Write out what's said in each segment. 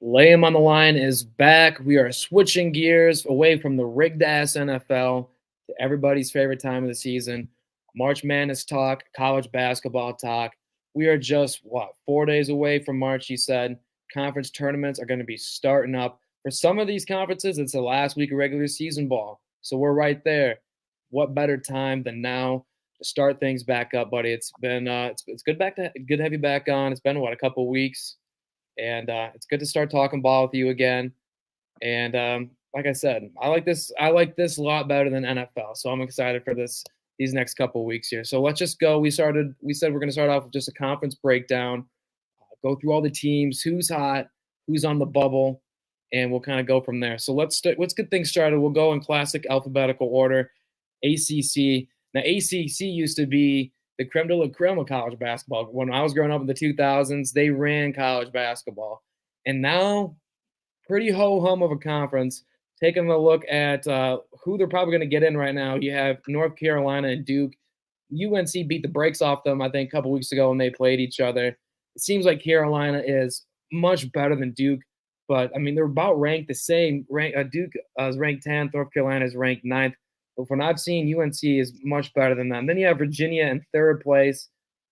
Lay 'em on the line is back. We are switching gears away from the rigged ass NFL to everybody's favorite time of the season. March Madness talk, college basketball talk. We are just 4 days away from March, you said. Conference tournaments are going to be starting up. For some of these conferences, it's the last week of regular season ball. So we're right there. What better time than now to start things back up, buddy? It's been it's good to have you back on. It's been a couple of weeks, and it's good to start talking ball with you again. And like I said, I like this. I like this a lot better than NFL. So I'm excited for these next couple of weeks here. So let's just go. We said we're going to start off with just a conference breakdown. Go through all the teams, who's hot, who's on the bubble, and we'll kind of go from there. So let's get things started. We'll go in classic alphabetical order. ACC. Now ACC used to be the creme de la creme of college basketball. When I was growing up in the 2000s, they ran college basketball. And now, pretty ho-hum of a conference. Taking a look at who they're probably going to get in right now, you have North Carolina and Duke. UNC beat the brakes off them, I think, a couple weeks ago when they played each other. It seems like Carolina is much better than Duke, but I mean they're about ranked the same. Duke is ranked 10th, North Carolina is ranked ninth. But from what I've seen, UNC is much better than them. Then you have Virginia in third place.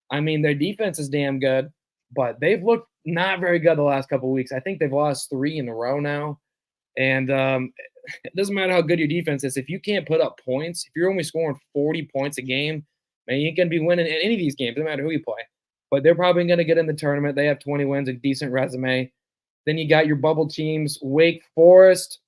I mean, their defense is damn good, but they've looked not very good the last couple of weeks. I think they've lost 3 in a row now. And it doesn't matter how good your defense is. If you can't put up points, if you're only scoring 40 points a game, man, you ain't going to be winning in any of these games, no matter who you play. But they're probably going to get in the tournament. They have 20 wins, a decent resume. Then you got your bubble teams, Wake Forest,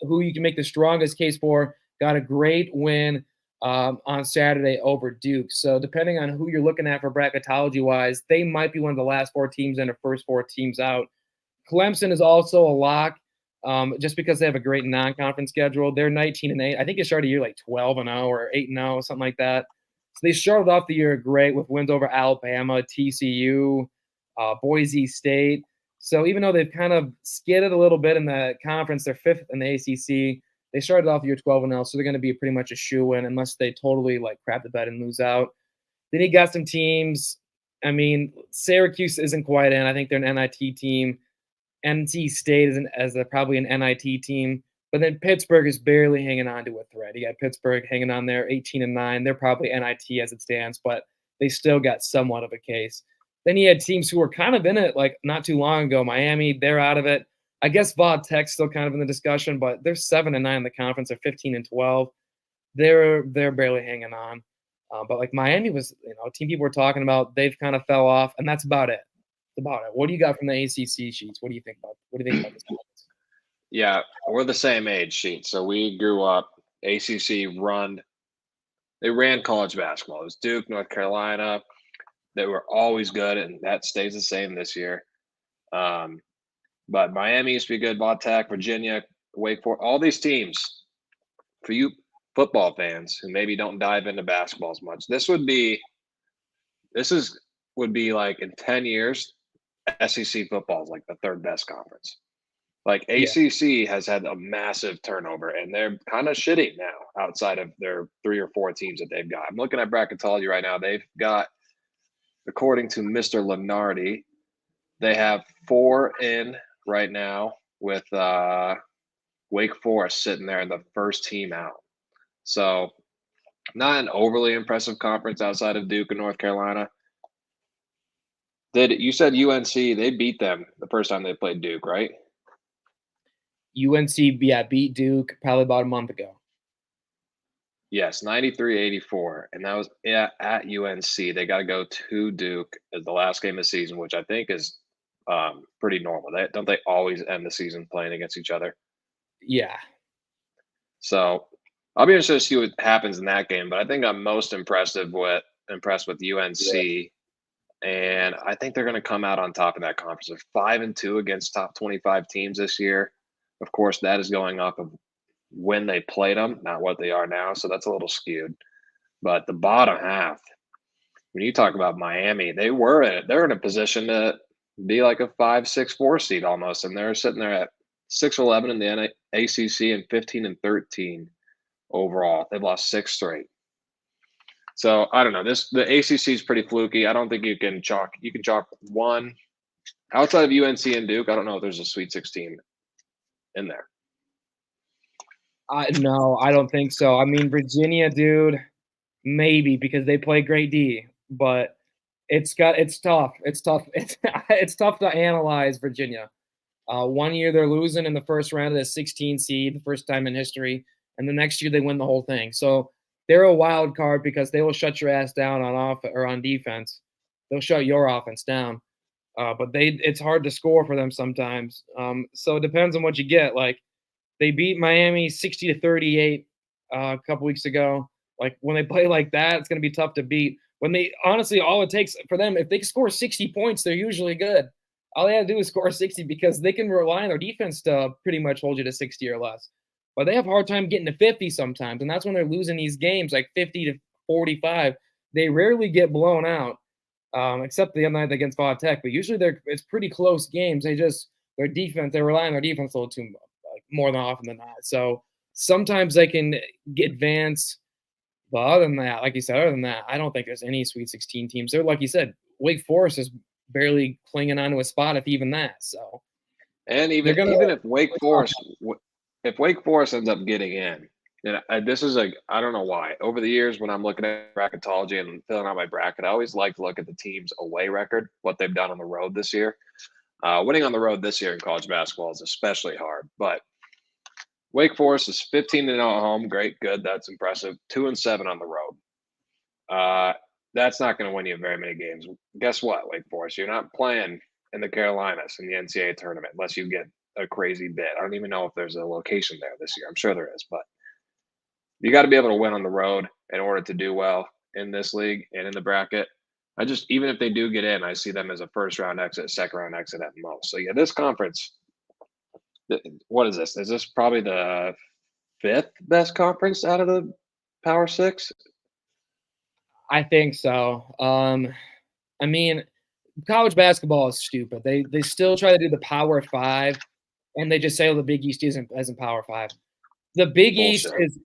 who you can make the strongest case for, got a great win on Saturday over Duke. So depending on who you're looking at for bracketology-wise, they might be one of the last 4 teams in or first 4 teams out. Clemson is also a lock. Just because they have a great non-conference schedule. They're 19-8. I think they started the year like 12-0 or 8-0, something like that. So they started off the year great with wins over Alabama, TCU, Boise State. So even though they've kind of skidded a little bit in the conference, they're fifth in the ACC. They started off the year 12-0, so they're going to be pretty much a shoe-in unless they totally like crap the bed and lose out. Then you got some teams. I mean, Syracuse isn't quite in. I think they're an NIT team. NC State as probably an NIT team, but then Pittsburgh is barely hanging on to a thread. You got Pittsburgh hanging on there, 18-9. They're probably NIT as it stands, but they still got somewhat of a case. Then you had teams who were kind of in it like not too long ago. Miami, they're out of it. I guess Va Tech's still kind of in the discussion, but they're 7-9 in the conference. They're 15-12. They're barely hanging on. But like Miami was, a team people were talking about. They've kind of fell off, and that's about it. About it. What do you got from the ACC sheets? What do you think about this? Yeah, we're the same age, Sheet. So we grew up ACC run. They ran college basketball. It was Duke, North Carolina. They were always good, and that stays the same this year. But Miami used to be good. Va Tech, Virginia, Wake Forest, all these teams. For you football fans who maybe don't dive into basketball as much, this would be like in 10 years, SEC football is like the third best conference. Like Yeah. ACC has had a massive turnover, and they're kind of shitty now outside of their 3 or 4 teams that they've got. I'm looking at bracketology right now. They've got, according to Mr. Lenardi, they have 4 in right now with Wake Forest sitting there in the first team out. So not an overly impressive conference outside of Duke and North Carolina. You said UNC, they beat them the first time they played Duke, right? UNC, beat Duke probably about a month ago. Yes, 93-84. And that was at UNC. They got to go to Duke as the last game of the season, which I think is pretty normal. Don't they always end the season playing against each other? Yeah. So I'll be interested to see what happens in that game. But I think I'm most impressed with UNC. And I think they're going to come out on top of that conference. They're 5-2 against top 25 teams this year. Of course, that is going off of when they played them, not what they are now. So that's a little skewed. But the bottom half, when you talk about Miami, they're in a position to be like a 5-6-4 seed almost, and they're sitting there at 6-11 in the ACC and 15-13 overall. They've lost 6 straight. So I don't know. The ACC is pretty fluky. I don't think you can chalk one Outside of UNC and Duke, I don't know if there's a Sweet 16 in there. No, I don't think so. I mean, Virginia, dude, maybe because they play great D, but it's tough. It's tough. It's tough to analyze Virginia. One year they're losing in the first round of the 16 seed, the first time in history, and the next year they win the whole thing. So they're a wild card because they will shut your ass down on off or on defense. They'll shut your offense down. But it's hard to score for them sometimes. So it depends on what you get. Like they beat Miami 60-38 a couple weeks ago. Like when they play like that, it's going to be tough to beat. When they honestly, all it takes for them, if they score 60 points, they're usually good. All they have to do is score 60 because they can rely on their defense to pretty much hold you to 60 or less. But they have a hard time getting to 50 sometimes, and that's when they're losing these games like 50-45. They rarely get blown out, except the other night against Vaught Tech. But usually it's pretty close games. Their defense, they rely on their defense a little too much, like more than often than not. So sometimes they can advance. But other than that, like you said, I don't think there's any Sweet 16 teams. They're like you said, Wake Forest is barely clinging onto a spot, if even that. So, and even if Wake Forest ends up getting in, and this is I don't know why. Over the years, when I'm looking at bracketology and filling out my bracket, I always like to look at the team's away record, what they've done on the road this year. Winning on the road this year in college basketball is especially hard, but Wake Forest is 15-0 at home. Great, good. That's impressive. 2-7 on the road. That's not going to win you very many games. Guess what, Wake Forest? You're not playing in the Carolinas in the NCAA tournament unless you get a crazy bid. I don't even know if there's a location there this year. I'm sure there is, but you got to be able to win on the road in order to do well in this league and in the bracket. Even if they do get in, I see them as a first round exit, second round exit at most. So yeah, this conference. What is this? Is this probably the fifth best conference out of the Power Six? I think so. I mean, college basketball is stupid. They still try to do the Power Five, and they just say, "Oh, the Big East isn't Power Five." The Big East is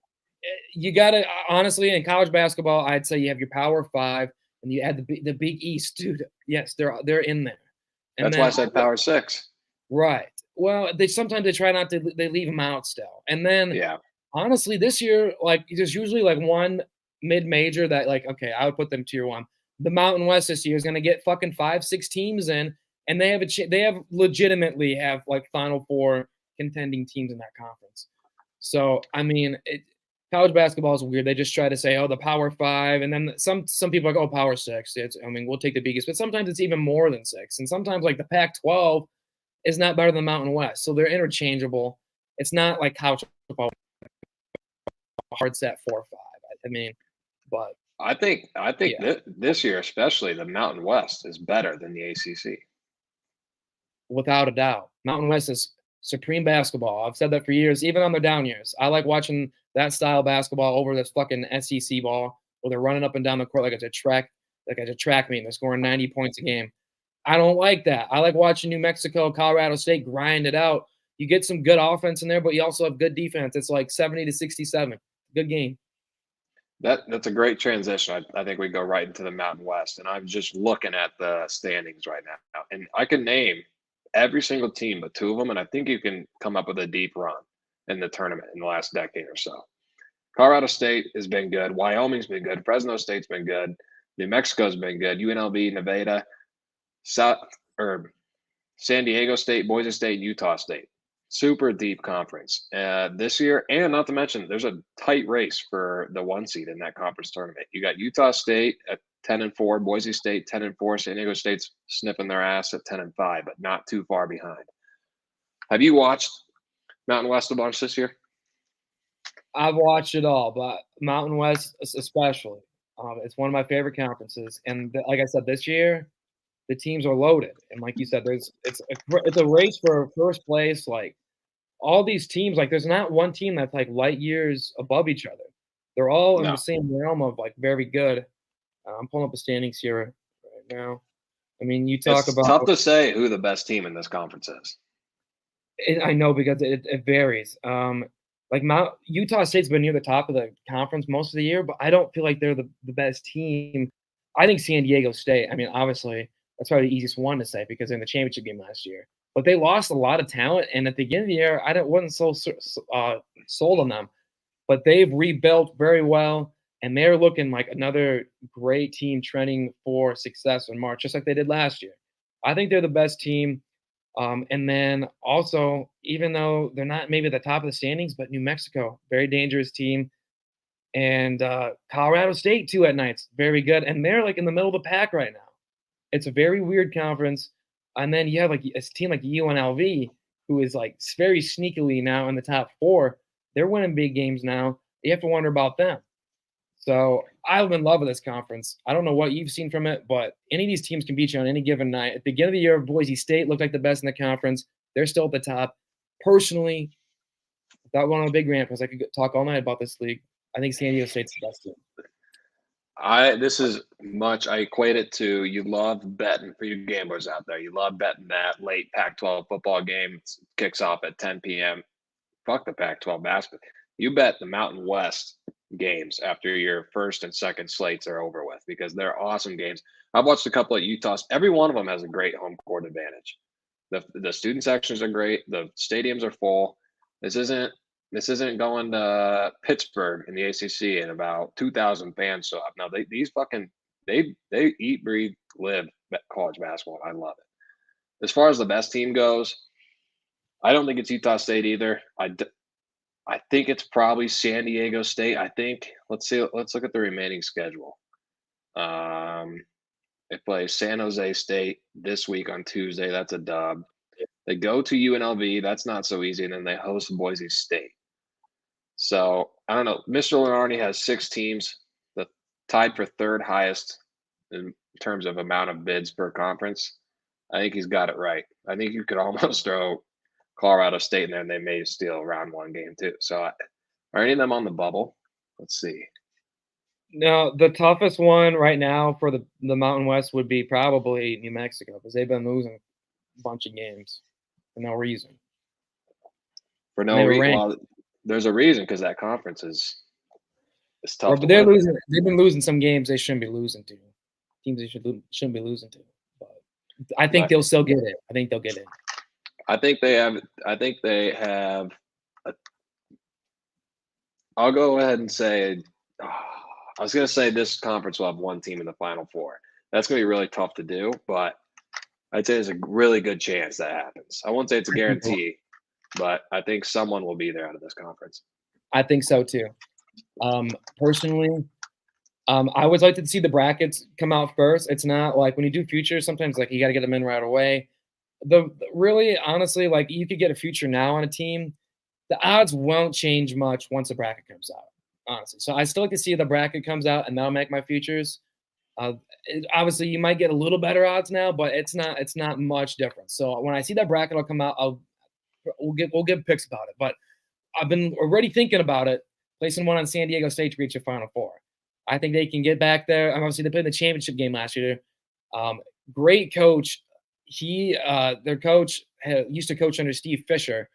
you got to honestly in college basketball. I'd say you have your Power Five, and you add the Big East, dude. Yes, they're in there. And that's why I said Power Six. Right. Well, sometimes they try not to. They leave them out still, and then honestly, this year, like there's usually like one mid-major that like okay, I would put them tier one. The Mountain West this year is going to get fucking 5-6 teams in, and they have legitimately have like Final Four contending teams in that conference. So I mean, college basketball is weird. They just try to say, oh, the Power Five, and then some people are like, oh, Power Six. We'll take the biggest, but sometimes it's even more than six, and sometimes like the Pac-12 is not better than Mountain West, so they're interchangeable. It's not like college football hard set 4-5. I mean, but I think this year especially the Mountain West is better than the ACC. Without a doubt, Mountain West is supreme basketball. I've said that for years, even on their down years. I like watching that style of basketball over this fucking SEC ball where they're running up and down the court like it's a track meet. They're scoring 90 points a game. I don't like that. I like watching New Mexico, Colorado State grind it out. You get some good offense in there, but you also have good defense. It's like 70-67. Good game. That's a great transition. I think we go right into the Mountain West, and I'm just looking at the standings right now, and I can name every single team but two of them, and I think you can come up with a deep run in the tournament in the last decade or so. Colorado State has been good. Wyoming's been good. Fresno State's been good. New Mexico's been good. UNLV, Nevada, San Diego State, Boise State, Utah State. Super deep conference this year, and not to mention there's a tight race for the 1 seed in that conference tournament. You got Utah State at 10-4, Boise State 10-4, San Diego State's sniffing their ass at 10-5, but not too far behind. Have you watched Mountain West a bunch this year? I've watched it all, but Mountain West especially. It's one of my favorite conferences, and like I said, this year the teams are loaded, and like you said, it's a race for first place. Like all these teams, like there's not one team that's like light years above each other. They're all in the same realm of like very good. I'm pulling up the standings here right now. I mean, you talk about. It's tough to say who the best team in this conference is. I know because it varies. Like Utah State's been near the top of the conference most of the year, but I don't feel like they're the best team. I think San Diego State. I mean, obviously, That's probably the easiest one to say because they're in the championship game last year. But they lost a lot of talent, and at the beginning of the year, wasn't sold on them. But they've rebuilt very well, and they're looking like another great team trending for success in March, just like they did last year. I think they're the best team. And then also, even though they're not maybe at the top of the standings, but New Mexico, very dangerous team. And Colorado State, too, at nights, very good. And they're like in the middle of the pack right now. It's a very weird conference. And then you have like a team like UNLV, who is like very sneakily now in the top 4. They're winning big games now. You have to wonder about them. So I'm in love with this conference. I don't know what you've seen from it, but any of these teams can beat you on any given night. At the beginning of the year, Boise State looked like the best in the conference. They're still at the top. Personally, without going on a big rant, because I could talk all night about this league, I think San Diego State's the best team. I equate it to, you love betting, for you gamblers out there. You love betting that late Pac-12 football game kicks off at 10 p.m. Fuck the Pac-12 basketball. You bet the Mountain West games after your first and second slates are over with, because they're awesome games. I've watched a couple at Utah's. Every one of them has a great home court advantage. The student sections are great. The stadiums are full. This isn't going to Pittsburgh in the ACC and about 2,000 fans show up. Now they eat, breathe, live college basketball. I love it. As far as the best team goes, I don't think it's Utah State either. I think it's probably San Diego State. I think let's look at the remaining schedule. They play San Jose State this week on Tuesday. That's a dub. They go to UNLV. That's not so easy. And then they host Boise State. So I don't know. Mr. Lenardi has 6 teams, tied for third highest in terms of amount of bids per conference. I think he's got it right. I think you could almost throw Colorado State in there, and they may steal round 1 game too. So are any of them on the bubble? Let's see. Now, the toughest one right now for the Mountain West would be probably New Mexico, because they've been losing a bunch of games for no reason. For no reason. Well, there's a reason, because that conference is tough. But they're losing. They've been losing some games they shouldn't be losing to. Teams they shouldn't be losing to. But I think they'll still get it. I think they'll get it. I think they have. I'll go ahead and say. I was going to say this conference will have 1 team in the Final Four. That's going to be really tough to do, but I'd say there's a really good chance that happens. I won't say it's a guarantee, but I think someone will be there out of this conference. I think so too. Personally, I always like to see the brackets come out first. It's not like when you do futures, sometimes like you got to get them in right away. Really, honestly, like you could get a future now on a team. The odds won't change much once the bracket comes out, honestly. So I still like to see the bracket comes out, and that'll make my futures. Obviously, you might get a little better odds now, but it's not much difference. So when I see that bracket will come out, we'll give picks about it. But I've been already thinking about it, placing one on San Diego State to reach a Final Four. I think they can get back there. Obviously, they played the championship game last year. Great coach. Their coach used to coach under Steve Fisher,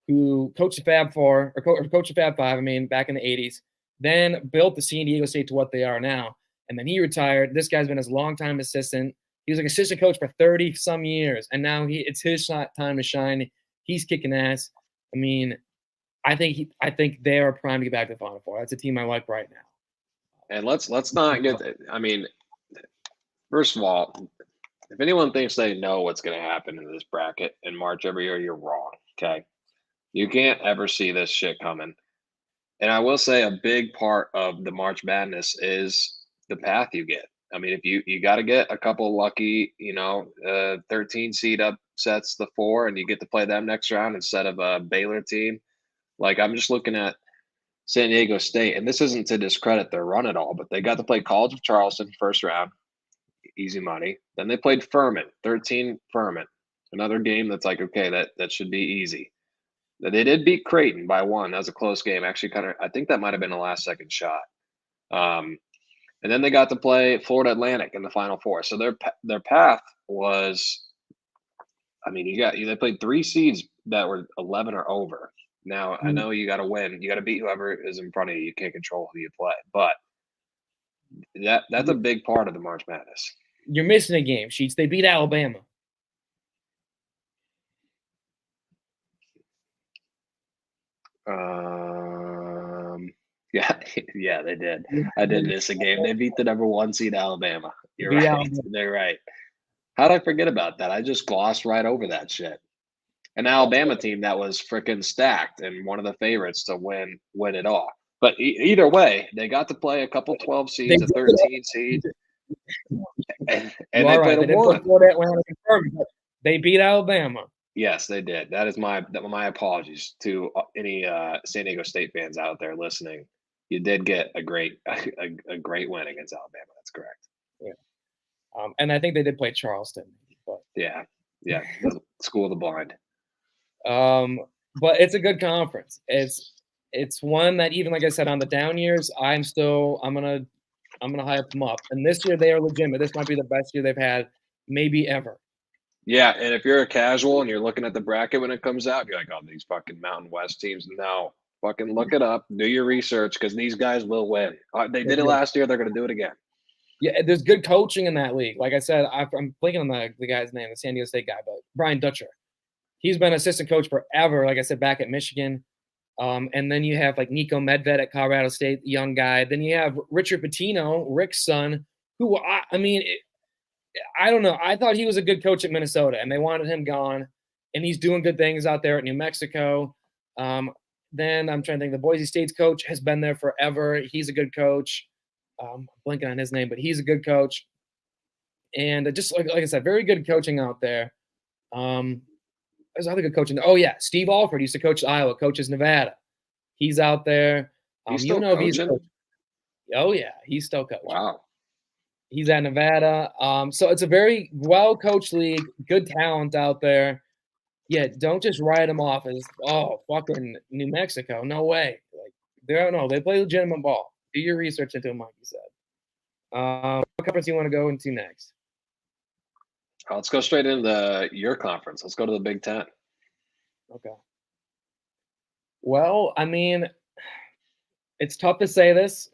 who coached the Fab Four or coached the Fab Five. I mean, back in the '80s. Then built the San Diego State to what they are now. And then he retired. This guy's been his longtime assistant. He was like assistant coach for 30 some years, and now it's his time to shine. He's kicking ass. I mean, I think they are primed to get back to the Final Four. That's a team I like right now. And let's not get. I mean, first of all, if anyone thinks they know what's going to happen in this bracket in March every year, you're wrong. Okay, you can't ever see this shit coming. And I will say a big part of the March Madness is the path you get. I mean, if you got to get a couple lucky, 13 seed upsets the 4, and you get to play them next round instead of a Baylor team. Like, I'm just looking at San Diego State, and this isn't to discredit their run at all, but they got to play College of Charleston first round, easy money. Then they played Furman, 13 Furman, another game that's like, okay, that should be easy. They did beat Creighton by 1. That was a close game. Actually, I think that might have been a last-second shot. And then they got to play Florida Atlantic in the Final Four. So their path was, I mean, they played 3 seeds that were 11 or over. Now, I know you got to win. You got to beat whoever is in front of you. You can't control who you play. But that's a big part of the March Madness. You're missing a game, Sheets. They beat Alabama. Yeah, yeah, they did. I did miss a game. They beat the number 1 seed Alabama. You're Beat right. Alabama. They're right. How did I forget about that? I just glossed right over that shit. An Alabama team that was freaking stacked and one of the favorites to win it all. But either way, they got to play a couple 12 They seeds, a did 13 seed, and You they are played right. a They didn't play one. Florida Atlantic confirmed, but they beat Alabama. Yes, they did. That is my apologies to any San Diego State fans out there listening. You did get a great a great win against Alabama. That's correct. Yeah. And I think they did play Charleston. But Yeah, yeah. The school of the blind. but it's a good conference. It's one that even like I said on the down years, I'm gonna hype them up. And this year they are legitimate. This might be the best year they've had, maybe ever. Yeah, and if you're a casual and you're looking at the bracket when it comes out, you're like, "Oh, these fucking Mountain West teams." No, fucking look it up, do your research because these guys will win. They did it last year; they're going to do it again. Yeah, there's good coaching in that league. Like I said, I'm blanking on the guy's name, the San Diego State guy, but Brian Dutcher. He's been assistant coach forever. Like I said, back at Michigan. And then you have like Nico Medved at Colorado State, young guy. Then you have Richard Pitino, Rick's son, who I mean, I don't know. I thought he was a good coach at Minnesota, and they wanted him gone. And he's doing good things out there at New Mexico. Then I'm trying to think. The Boise State's coach has been there forever. He's a good coach. Blanking on his name, but he's a good coach. And just like I said, very good coaching out there. There's other good coaching. Oh yeah, Steve Alford used to coach Iowa, coaches Nevada. He's out there. He's still coaching? Oh yeah, he's still coaching. Wow. He's at Nevada. So it's a very well coached league, good talent out there. Yeah, don't just write them off as fucking New Mexico. No way. Like they play legitimate ball. Do your research into them, like you said. What conference do you want to go into next? Let's go straight into your conference. Let's go to the Big Ten. Okay. Well, I mean, it's tough to say this.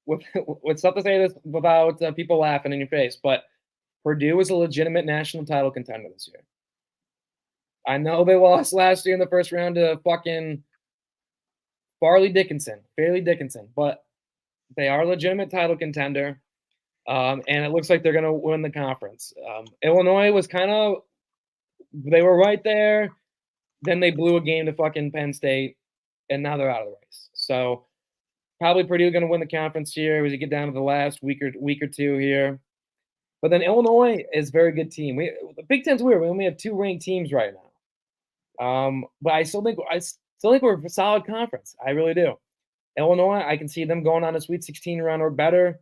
It's tough to say this without people laughing in your face, but Purdue is a legitimate national title contender this year. I know they lost last year in the first round to fucking Fairleigh Dickinson, but they are a legitimate title contender. And it looks like they're going to win the conference. Illinois was they were right there. Then they blew a game to fucking Penn State, and now they're out of the race. So probably Purdue going to win the conference here as you get down to the last week or two here. But then Illinois is a very good team. The Big Ten's weird. We only have 2 ranked teams right now. But I still think we're a solid conference. I really do. Illinois, I can see them going on a Sweet 16 run or better.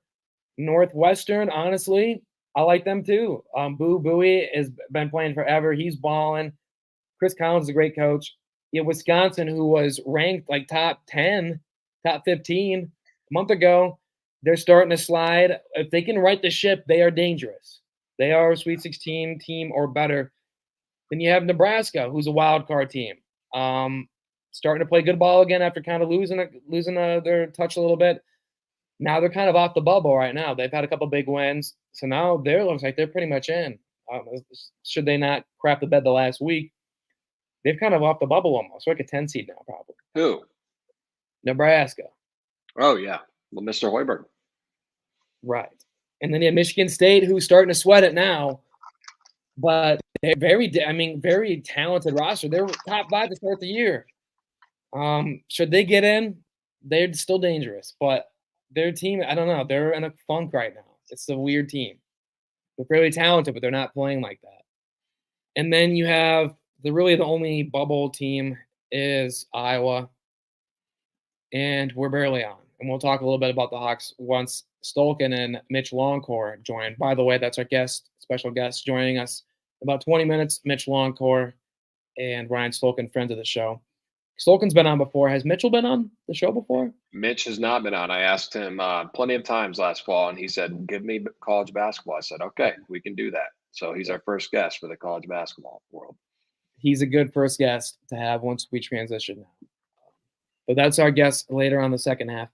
Northwestern, honestly, I like them too. Boo Buie has been playing forever. He's balling. Chris Collins is a great coach. Yeah, Wisconsin, who was ranked like top 10, top 15 a month ago, they're starting to slide. If they can right the ship, they are dangerous. They are a Sweet 16 team or better. Then you have Nebraska, who's a wild card team. Starting to play good ball again after kind of losing their touch a little bit. Now they're kind of off the bubble right now. They've had a couple big wins. So now looks like they're pretty much in. Should they not crap the bed the last week? They've kind of off the bubble almost. They're like a 10 seed now, probably. Who? Nebraska. Oh, yeah. Well, Mr. Hoiberg. Right. And then you have Michigan State, who's starting to sweat it now. But they're very talented roster. They're top 5 to start the year. Should they get in, they're still dangerous. But their team, I don't know. They're in a funk right now. It's a weird team. They're fairly talented, but they're not playing like that. And then you have the only bubble team is Iowa. And we're barely on. And we'll talk a little bit about the Hawks once Stulken and Mitch Longcor join. By the way, that's our special guest joining us in about 20 minutes. Mitch Longcor and Ryan Stulken, friends of the show. Stulken's been on before. Has Mitchell been on the show before? Mitch has not been on. I asked him plenty of times last fall, and he said, "Give me college basketball." I said, "Okay, we can do that." So he's our first guest for the college basketball world. He's a good first guest to have once we transition now. But that's our guest later on the second half.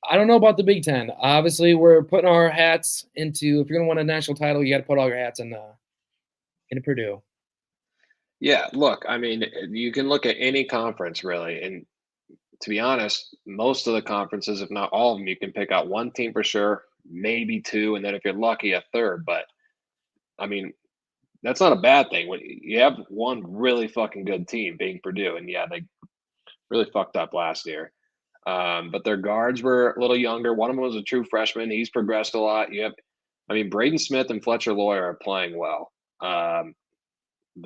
I don't know about the Big Ten. Obviously, we're putting our hats into. If you're going to win a national title, you got to put all your hats in Purdue. Yeah, look, I mean, you can look at any conference really, and to be honest, most of the conferences, if not all of them, you can pick out one team for sure, maybe two, and then if you're lucky, a third. But I mean, that's not a bad thing. When you have one really fucking good team being Purdue, and yeah, they really fucked up last year. But their guards were a little younger. One of them was a true freshman. He's progressed a lot. I mean, Braden Smith and Fletcher Loyer are playing well.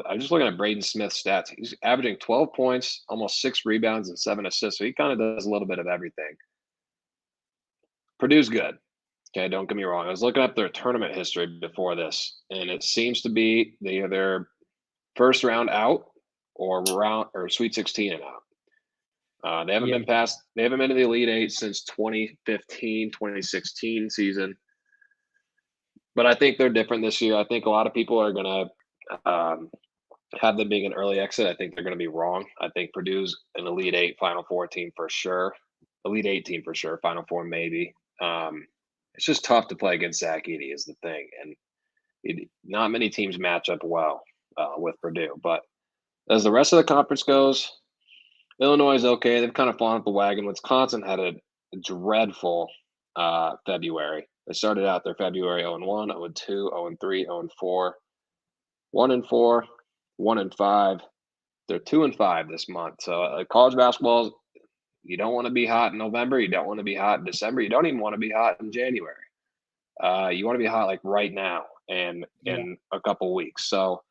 I'm just looking at Braden Smith's stats. He's averaging 12 points, almost 6 rebounds, and 7 assists. So he kind of does a little bit of everything. Purdue's good. Okay, don't get me wrong. I was looking up their tournament history before this, and it seems to be they're first round out or Sweet 16 and out. They haven't Yeah. been past. They haven't been to the Elite Eight since 2015, 2016 season. But I think they're different this year. I think a lot of people are going to have them being an early exit. I think they're going to be wrong. I think Purdue's an Elite Eight, Final Four team for sure. Elite Eight team for sure. Final Four maybe. It's just tough to play against Zach Edey is the thing, and not many teams match up well with Purdue. But as the rest of the conference goes, Illinois is okay. They've kind of fallen off the wagon. Wisconsin had a dreadful February. They started out their February 0-1, 0-2, 0-3, 0-4, 1-4, 1-5. They're 2-5 this month. So college basketball, you don't want to be hot in November. You don't want to be hot in December. You don't even want to be hot in January. You want to be hot like right now and in a couple weeks. So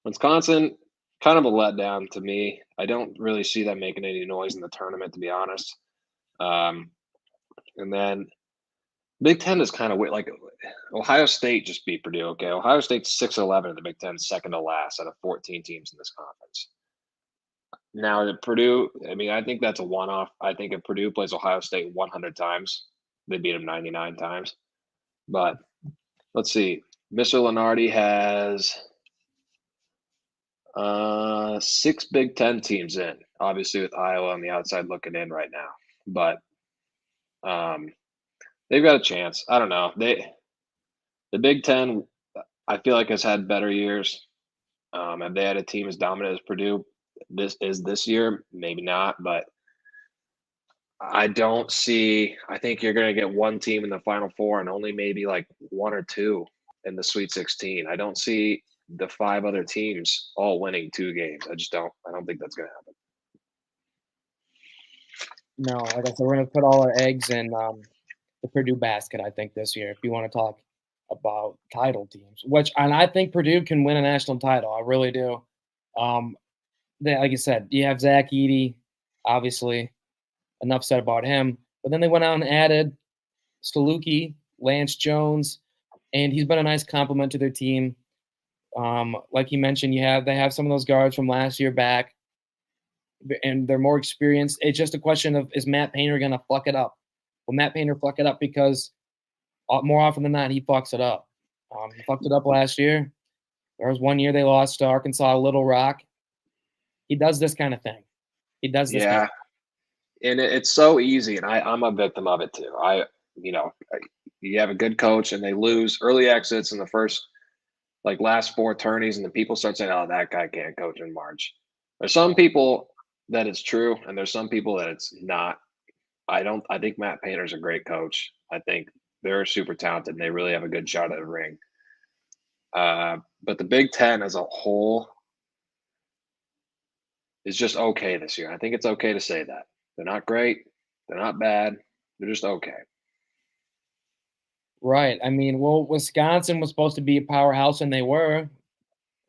Wisconsin, kind of a letdown to me. I don't really see them making any noise in the tournament, to be honest. And then Big Ten is kind of weird. Like Ohio State just beat Purdue. Okay, Ohio State's 6-11 in the Big Ten, second to last out of 14 teams in this conference. Now at Purdue, I mean, I think that's a one-off. I think if Purdue plays Ohio State 100 times, they beat them 99 times. But let's see. Mr. Lenardi has 6 Big Ten teams in, obviously with Iowa on the outside looking in right now. But they've got a chance. I don't know. The Big Ten, I feel like has had better years. Have they had a team as dominant as Purdue this year? Maybe not, but I don't see. I think you're going to get one team in the Final Four and only maybe like one or two in the Sweet 16. I don't see the 5 other teams all winning 2 games. I just don't. I don't think that's going to happen. No, like I said, we're going to put all our eggs in the Purdue basket, I think, this year, if you want to talk about title teams, and I think Purdue can win a national title. I really do. Like you said, you have Zach Edey, obviously, enough said about him. But then they went out and added Stulken, Lance Jones, and he's been a nice compliment to their team. Like you mentioned, they have some of those guards from last year back, and they're more experienced. It's just a question of, is Matt Painter going to fuck it up? Will Matt Painter fuck it up? Because more often than not, he fucks it up. He fucked it up last year. There was one year they lost to Arkansas Little Rock. He does this kind of thing. He does this. Yeah, and it's so easy, and I'm a victim of it too. You have a good coach, and they lose early exits in the first, like last 4 tourneys, and the people start saying, "Oh, that guy can't coach in March." There's some people that it's true, and there's some people that it's not. I think Matt Painter's a great coach. I think they're super talented, and they really have a good shot at the ring. But the Big Ten as a whole is just okay this year. I think it's okay to say that. They're not great. They're not bad. They're just okay. Right. I mean, well, Wisconsin was supposed to be a powerhouse, and they were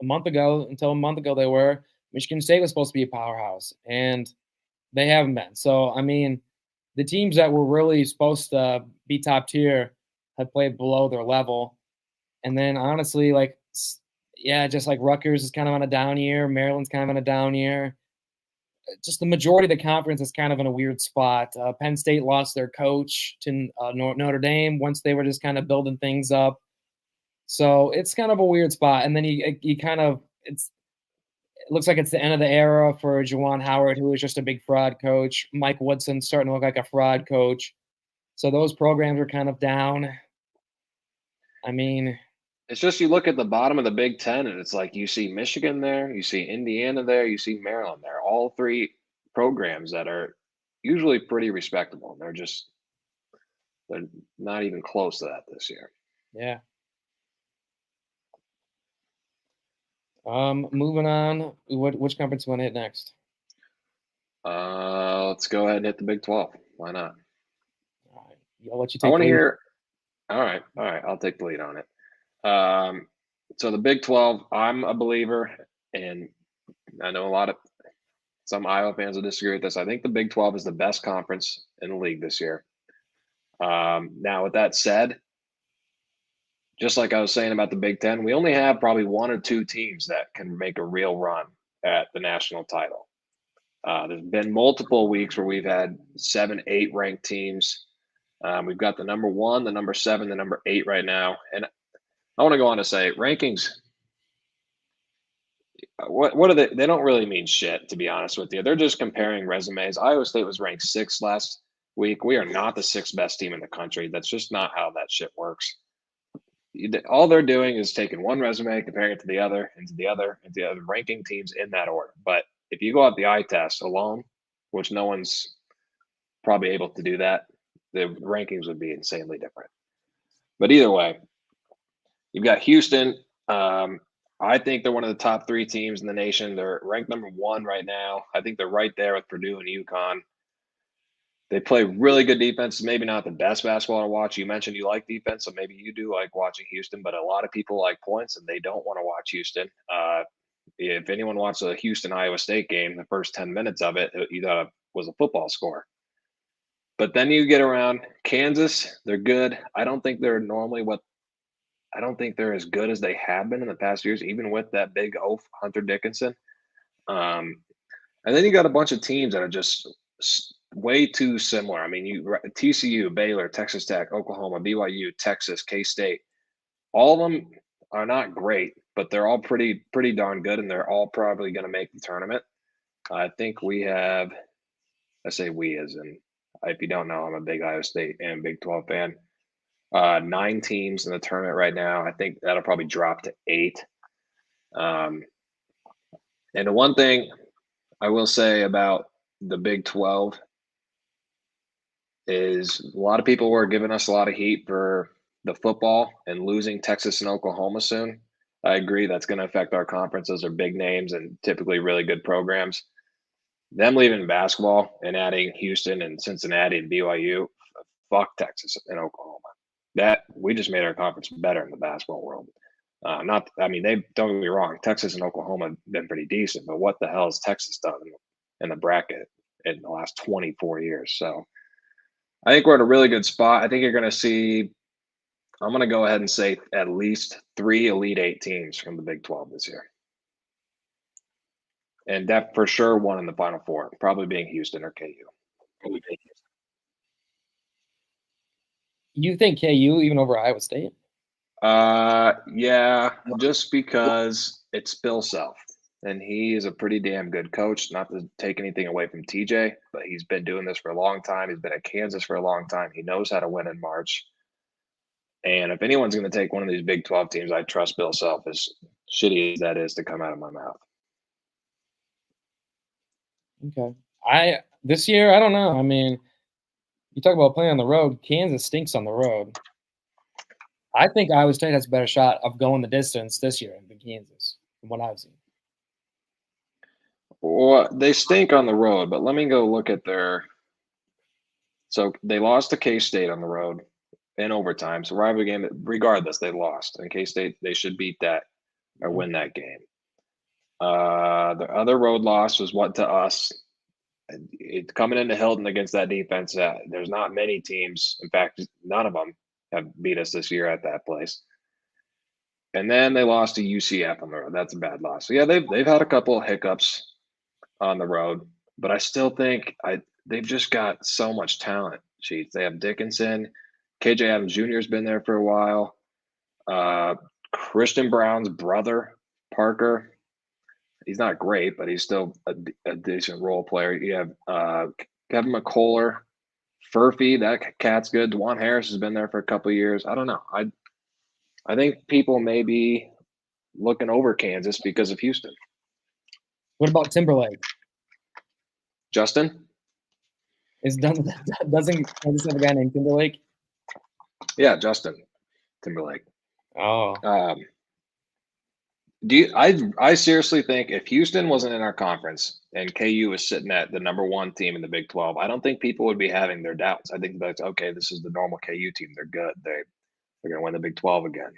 until a month ago they were. Michigan State was supposed to be a powerhouse, and they haven't been. So, I mean, the teams that were really supposed to be top tier have played below their level. And then honestly, just like Rutgers is kind of on a down year, Maryland's kind of on a down year. Just the majority of the conference is kind of in a weird spot. Penn State lost their coach to Notre Dame once they were just kind of building things up. So it's kind of a weird spot. And then it looks like it's the end of the era for Juwan Howard, who was just a big fraud coach. Mike Woodson's starting to look like a fraud coach. So those programs are kind of down. I mean, It's just you look at the bottom of the Big Ten, and it's like you see Michigan there, you see Indiana there, you see Maryland there. All three programs that are usually pretty respectable. And they're not even close to that this year. yeah. Moving on. Which conference you want to hit next? Let's go ahead and hit the Big 12. Why not? All right. I'll let you I take want the to lead. hear. All right. I'll take the lead on it. So the Big 12, I'm a believer, and I know some Iowa fans will disagree with this. I think the Big 12 is the best conference in the league this year. Now, with that said, just like I was saying about the Big Ten, we only have probably one or two teams that can make a real run at the national title. There's been multiple weeks where we've had 7, 8 ranked teams. We've got the number 1, the number 7, the number 8 right now. And I want to go on to say rankings. What are they? They don't really mean shit, to be honest with you. They're just comparing resumes. Iowa State was ranked 6th last week. We are not the 6th best team in the country. That's just not how that shit works. All they're doing is taking one resume, comparing it to the other, and to the other, and to the other, ranking teams in that order. But if you go out the eye test alone, which no one's probably able to do that, the rankings would be insanely different. But either way, you've got Houston. I think they're one of the top 3 teams in the nation. They're ranked number 1 right now. I think they're right there with Purdue and UConn. They play really good defense. Maybe not the best basketball to watch. You mentioned you like defense, so maybe you do like watching Houston, but a lot of people like points and they don't want to watch Houston. If anyone watched a Houston Iowa State game, the first 10 minutes of it, you thought it was a football score. But then you get around Kansas, they're good. I don't think they're as good as they have been in the past years, even with that big oaf, Hunter Dickinson. And then you got a bunch of teams that are just way too similar. I mean, TCU, Baylor, Texas Tech, Oklahoma, BYU, Texas, K-State. All of them are not great, but they're all pretty darn good, and they're all probably going to make the tournament. I think we have. I say we as in, if you don't know, I'm a big Iowa State and Big 12 fan. 9 teams in the tournament right now. I think that'll probably drop to 8. And the one thing I will say about the Big 12 is a lot of people were giving us a lot of heat for the football and losing Texas and Oklahoma soon. I agree that's going to affect our conference. Those are big names and typically really good programs. Them leaving basketball and adding Houston and Cincinnati and BYU, fuck Texas and Oklahoma. That we just made our conference better in the basketball world. They don't get me wrong. Texas and Oklahoma have been pretty decent, but what the hell has Texas done in the bracket in the last 24 years? So I think we're in a really good spot. I think you're going to see. I'm going to go ahead and say at least 3 Elite 8 teams from the Big 12 this year, and that for sure one in the Final Four, probably being Houston or KU. You think KU even over Iowa State? Yeah, just because it's Bill Self, and he is a pretty damn good coach. Not to take anything away from TJ, but he's been doing this for a long time. He's been at Kansas for a long time. He knows how to win in March. And if anyone's going to take one of these Big 12 teams, I trust Bill Self, as shitty as that is to come out of my mouth. Okay. This year, I don't know. I mean, you talk about playing on the road. Kansas stinks on the road. I think Iowa State has a better shot of going the distance this year than Kansas, from what I've seen. Well, they stink on the road, but let me go look at their. So they lost to K-State on the road in overtime. So rivalry game, regardless, they lost. And K-State, they should beat that or win that game. The other road loss was what to us. Coming into Hilton against that defense, there's not many teams. In fact, none of them have beat us this year at that place. And then they lost to UCF on the road. That's a bad loss. So yeah, they've had a couple of hiccups on the road, but I still think they've just got so much talent. Sheets. They have Dickinson, KJ Adams Jr. has been there for a while. Christian Brown's brother, Parker. He's not great, but he's still a decent role player. You have Kevin McCullough, Furphy, that cat's good. Dwan Harris has been there for a couple of years. I don't know. I think people may be looking over Kansas because of Houston. What about Timberlake? Justin? Doesn't Kansas have a guy named Timberlake? Yeah, Justin Timberlake. Oh. I seriously think if Houston wasn't in our conference and KU was sitting at the number 1 team in the Big 12, I don't think people would be having their doubts. I think that's okay. This is the normal KU team. They're good. They're going to win the Big 12 again.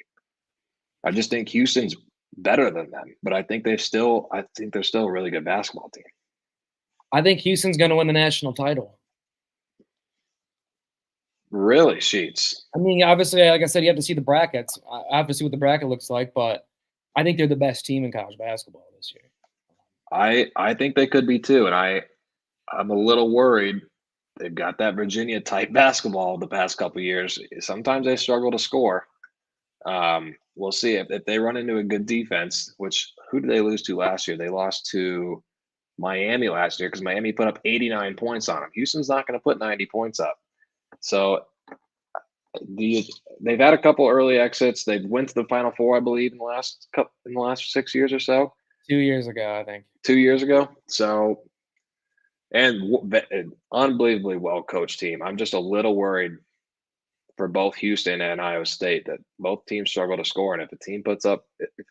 I just think Houston's better than them, but I think they're still a really good basketball team. I think Houston's going to win the national title. Really, Sheets? I mean, obviously, like I said, you have to see the brackets. I have to see what the bracket looks like, but I think they're the best team in college basketball this year. I think they could be too, and I'm a little worried. They've got that Virginia type basketball the past couple of years. Sometimes they struggle to score. We'll see if they run into a good defense. Which who did they lose to last year? They lost to Miami last year because Miami put up 89 points on them. Houston's not going to put 90 points up. So they've had a couple early exits. They've went to the Final Four, I believe, in the last 6 years or so. 2 years ago, I think. 2 years ago. So, and an unbelievably well coached team. I'm just a little worried for both Houston and Iowa State that both teams struggle to score. And if a team puts up, if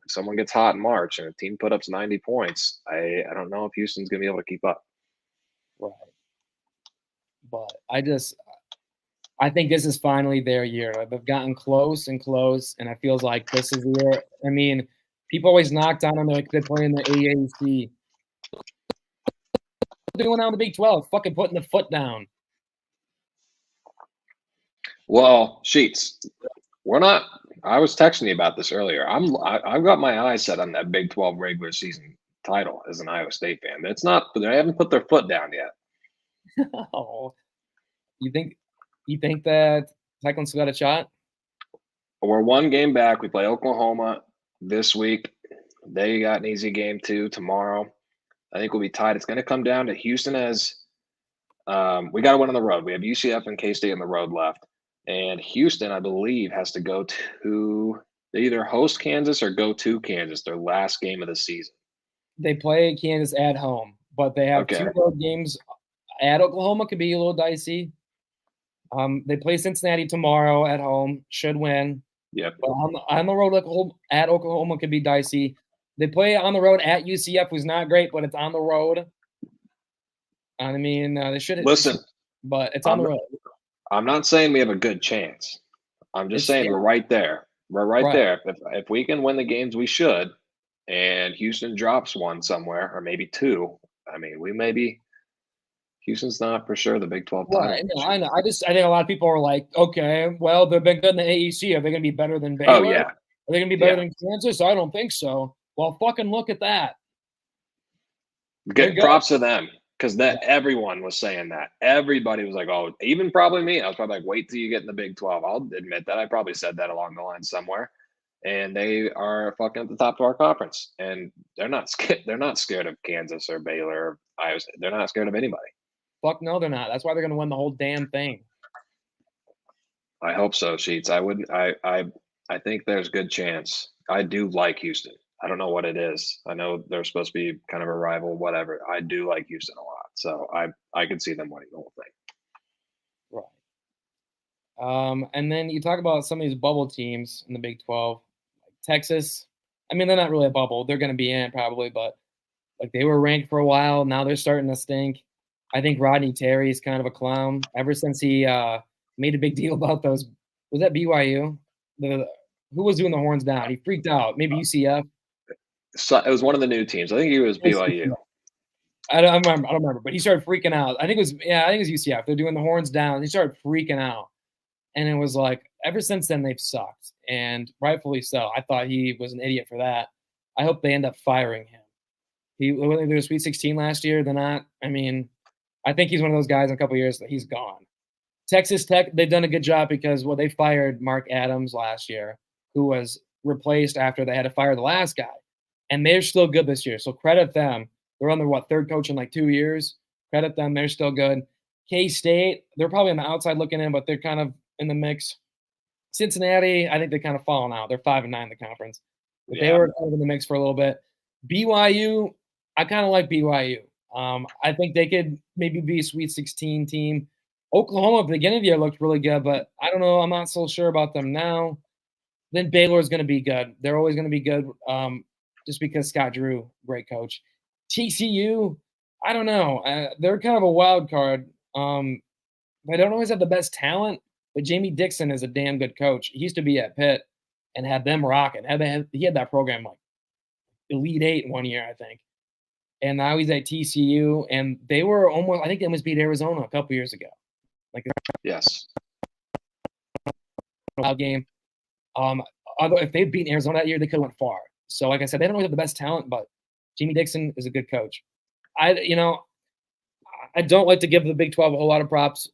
someone gets hot in March and a team put up 90 points, I don't know if Houston's going to be able to keep up. Right. But I think this is finally their year. They've gotten close and close, and it feels like this is the year. I mean, people always knock down on like they're playing the AAC. What are they doing now in the Big 12? Fucking putting the foot down. Well, Sheets, we're not. I was texting you about this earlier. I've got my eyes set on that Big 12 regular season title as an Iowa State fan. It's not. They haven't put their foot down yet. Oh, you think that Techland's got a shot? We're 1 game back. We play Oklahoma this week. They got an easy game too tomorrow. I think we'll be tied. It's going to come down to Houston as we got to win on the road. We have UCF and K-State on the road left. And Houston, I believe, has to go to – they either host Kansas or go to Kansas, their last game of the season. They play Kansas at home, but they have 2 road games at Oklahoma. Could be a little dicey. They play Cincinnati tomorrow at home. Should win. Yep. But on the road at Oklahoma could be dicey. They play on the road at UCF, who's not great, but it's on the road. I mean, they should – Listen. But it's on the road. I'm not saying we have a good chance. I'm just saying we're right there. We're right there. If we can win the games we should, and Houston drops 1 somewhere, or maybe 2, I mean, we may be – Houston's not for sure the Big 12 title. Right, no, I know. I think a lot of people are like, okay, well, they've been good in the AEC. Are they going to be better than Baylor? Oh, yeah. Are they going to be better than Kansas? I don't think so. Well, fucking look at that. Good props to them. Because everyone was saying that. Everybody was like, oh, even probably me. I was probably like, wait till you get in the Big 12. I'll admit that. I probably said that along the line somewhere. And they are fucking at the top of our conference. And they're not scared of Kansas or Baylor or Iowa State. They're not scared of anybody. Fuck no, they're not. That's why they're going to win the whole damn thing. I hope so, Sheets. I think there's a good chance. I do like Houston. I don't know what it is. I know they're supposed to be kind of a rival, whatever. I do like Houston a lot. So I could see them winning the whole thing. Right. And then you talk about some of these bubble teams in the Big 12. Like Texas, I mean, they're not really a bubble. They're going to be in probably, but like they were ranked for a while. Now they're starting to stink. I think Rodney Terry is kind of a clown. Ever since he made a big deal about those – was that BYU? Who was doing the horns down? He freaked out. Maybe UCF. So it was one of the new teams. I think he was BYU. I don't remember, but he started freaking out. I think it was UCF. They're doing the horns down. He started freaking out. And it was like, ever since then, they've sucked. And rightfully so. I thought he was an idiot for that. I hope they end up firing him. He went to the Sweet 16 last year. They're not, I mean, I think he's one of those guys in a couple of years that he's gone. Texas Tech, they've done a good job because, they fired Mark Adams last year, who was replaced after they had to fire the last guy. And they're still good this year. So credit them. They're on their, 3rd coach in like 2 years. Credit them. They're still good. K-State, they're probably on the outside looking in, but they're kind of in the mix. Cincinnati, I think they kind of fallen out. They're 5-9 in the conference, but they were kind of in the mix for a little bit. BYU, I kind of like BYU. I think they could maybe be a Sweet 16 team. Oklahoma at the beginning of the year looked really good, but I don't know. I'm not so sure about them now. Then Baylor is going to be good. They're always going to be good, just because Scott Drew, great coach. TCU, I don't know. They're kind of a wild card. They don't always have the best talent, but Jamie Dixon is a damn good coach. He used to be at Pitt and had them rocking. He had that program like Elite Eight one year, I think. And now he's at TCU, and they were almost, I think they almost beat Arizona a couple years ago. Like, yes, game. Although if they'd beaten Arizona that year, they could have went far. So, like I said, they don't really have the best talent, but Jamie Dixon is a good coach. I don't like to give the Big 12 a whole lot of props.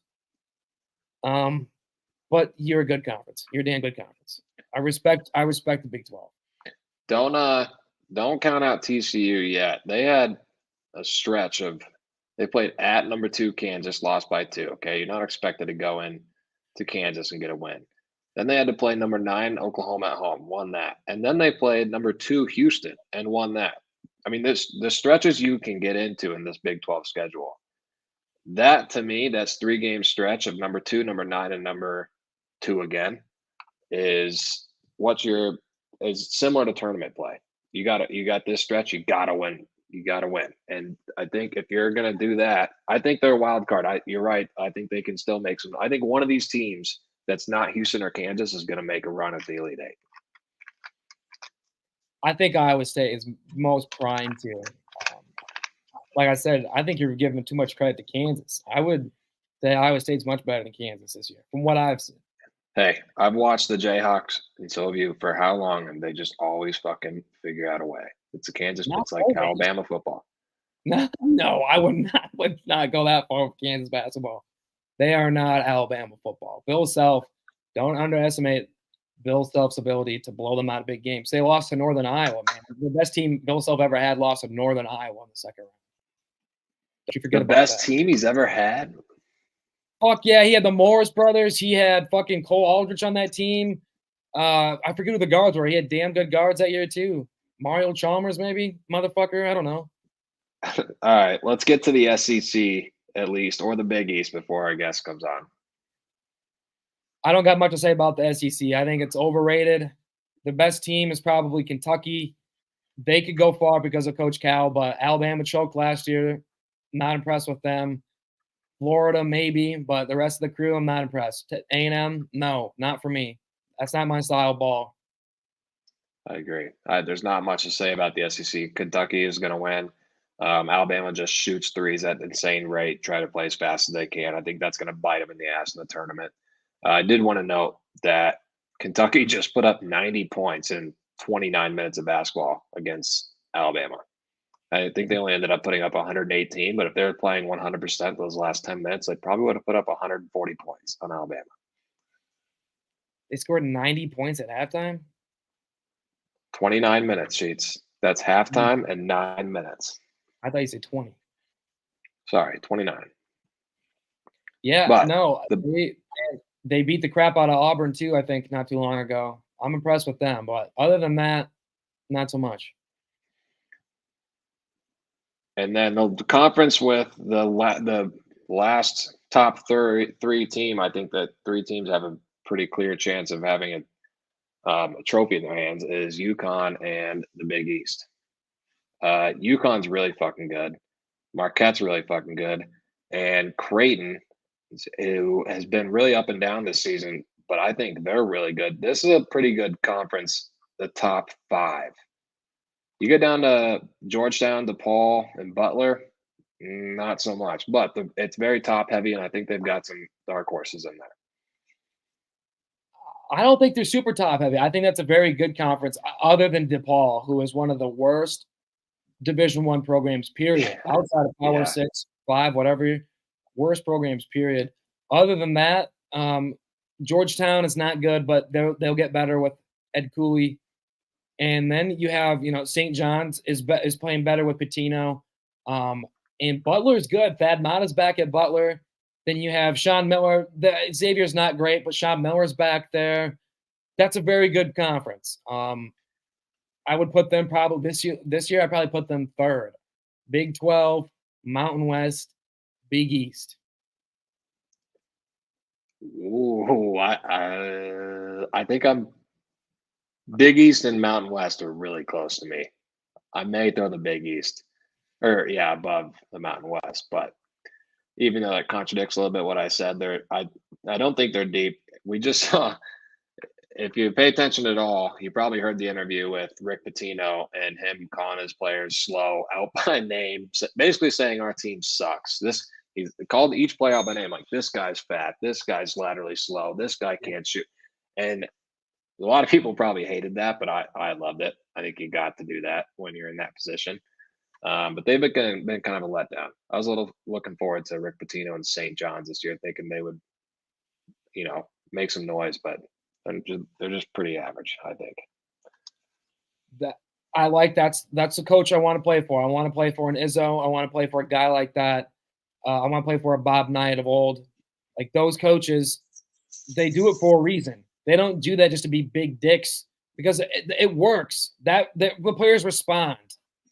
But you're a good conference. You're a damn good conference. I respect the Big 12. Don't count out TCU yet. They had a stretch of they played at number 2 Kansas, lost by 2. Okay, you're not expected to go in to Kansas and get a win. Then they had to play number 9 Oklahoma at home, won that, and then they played number 2 Houston and won that. I mean, the stretches you can get into in this Big 12 schedule. That to me, that's 3-game stretch of number 2, number 9, and number 2 again is similar to tournament play. You got this stretch, you gotta win. You gotta win. And I think if you're gonna do that, I think they're a wild card. You're right. I think they can still make some. I think one of these teams that's not Houston or Kansas is gonna make a run at the Elite Eight. I think Iowa State is most primed to. Like I said, I think you're giving too much credit to Kansas. I would say Iowa State's much better than Kansas this year, from what I've seen. Hey, I've watched the Jayhawks and so have you for how long, and they just always fucking figure out a way. It's a Kansas. It's like Alabama football. No, I would not go that far with Kansas basketball. They are not Alabama football. Bill Self, don't underestimate Bill Self's ability to blow them out of big games. They lost to Northern Iowa, man. The best team Bill Self ever had lost to Northern Iowa in the second round. Don't you forget the about best that. team he's ever had? Fuck yeah, he had the Morris brothers. He had fucking Cole Aldrich on that team. I forget who the guards were. He had damn good guards that year too. Mario Chalmers, maybe, motherfucker. I don't know. All right, let's get to the SEC at least, or the Big East before our guest comes on. I don't got much to say about the SEC. I think it's overrated. The best team is probably Kentucky. They could go far because of Coach Cal, but Alabama choked last year. Not impressed with them. Florida, maybe, but the rest of the crew, I'm not impressed. A&M, no, not for me. That's not my style of ball. I agree. There's not much to say about the SEC. Kentucky is going to win. Alabama just shoots threes at an insane rate, try to play as fast as they can. I think that's going to bite them in the ass in the tournament. I did want to note that Kentucky just put up 90 points in 29 minutes of basketball against Alabama. I think they only ended up putting up 118, but if they were playing 100% those last 10 minutes, they probably would have put up 140 points on Alabama. They scored 90 points at halftime? 29 minutes, Sheets. That's halftime and 9 minutes. I thought you said 20. Sorry, 29. Yeah, but no, they beat the crap out of Auburn too, I think, not too long ago. I'm impressed with them, but other than that, not so much. And then the conference with the last top three team, I think that 3 teams have a pretty clear chance of having a trophy in their hands is UConn and the Big East. UConn's really fucking good. Marquette's really fucking good. And Creighton, who has been really up and down this season, but I think they're really good. This is a pretty good conference, the top 5. You get down to Georgetown, DePaul, and Butler, not so much. But it's very top heavy, and I think they've got some dark horses in there. I don't think they're super top heavy. I think that's a very good conference, other than DePaul, who is one of the worst Division I programs, period. Outside of Power 6, 5, whatever, worst programs, period. Other than that, Georgetown is not good, but they'll get better with Ed Cooley. And then you have, St. John's is playing better with Pitino. And Butler is good. Thad Matta's back at Butler. Then you have Sean Miller. Xavier's not great, but Sean Miller's back there. That's a very good conference. I would put them probably this year. I probably put them third. Big 12, Mountain West, Big East. Ooh, I think I'm Big East and Mountain West are really close to me. I may throw the Big East, or yeah, above the Mountain West, but even though that contradicts a little bit what I said, I don't think they're deep. We just saw, if you pay attention at all, you probably heard the interview with Rick Pitino and him calling his players slow out by name, basically saying our team sucks. He called each player out by name, like this guy's fat, this guy's laterally slow, this guy can't shoot, and a lot of people probably hated that, but I loved it. I think you got to do that when you're in that position. But they've been kind of a letdown. I was a little looking forward to Rick Pitino and St. John's this year, thinking they would, make some noise, but they're just pretty average, I think. That I like. That's the coach I want to play for. I want to play for an Izzo. I want to play for a guy like that. I want to play for a Bob Knight of old. Like those coaches, they do it for a reason. They don't do that just to be big dicks because it works. The players respond.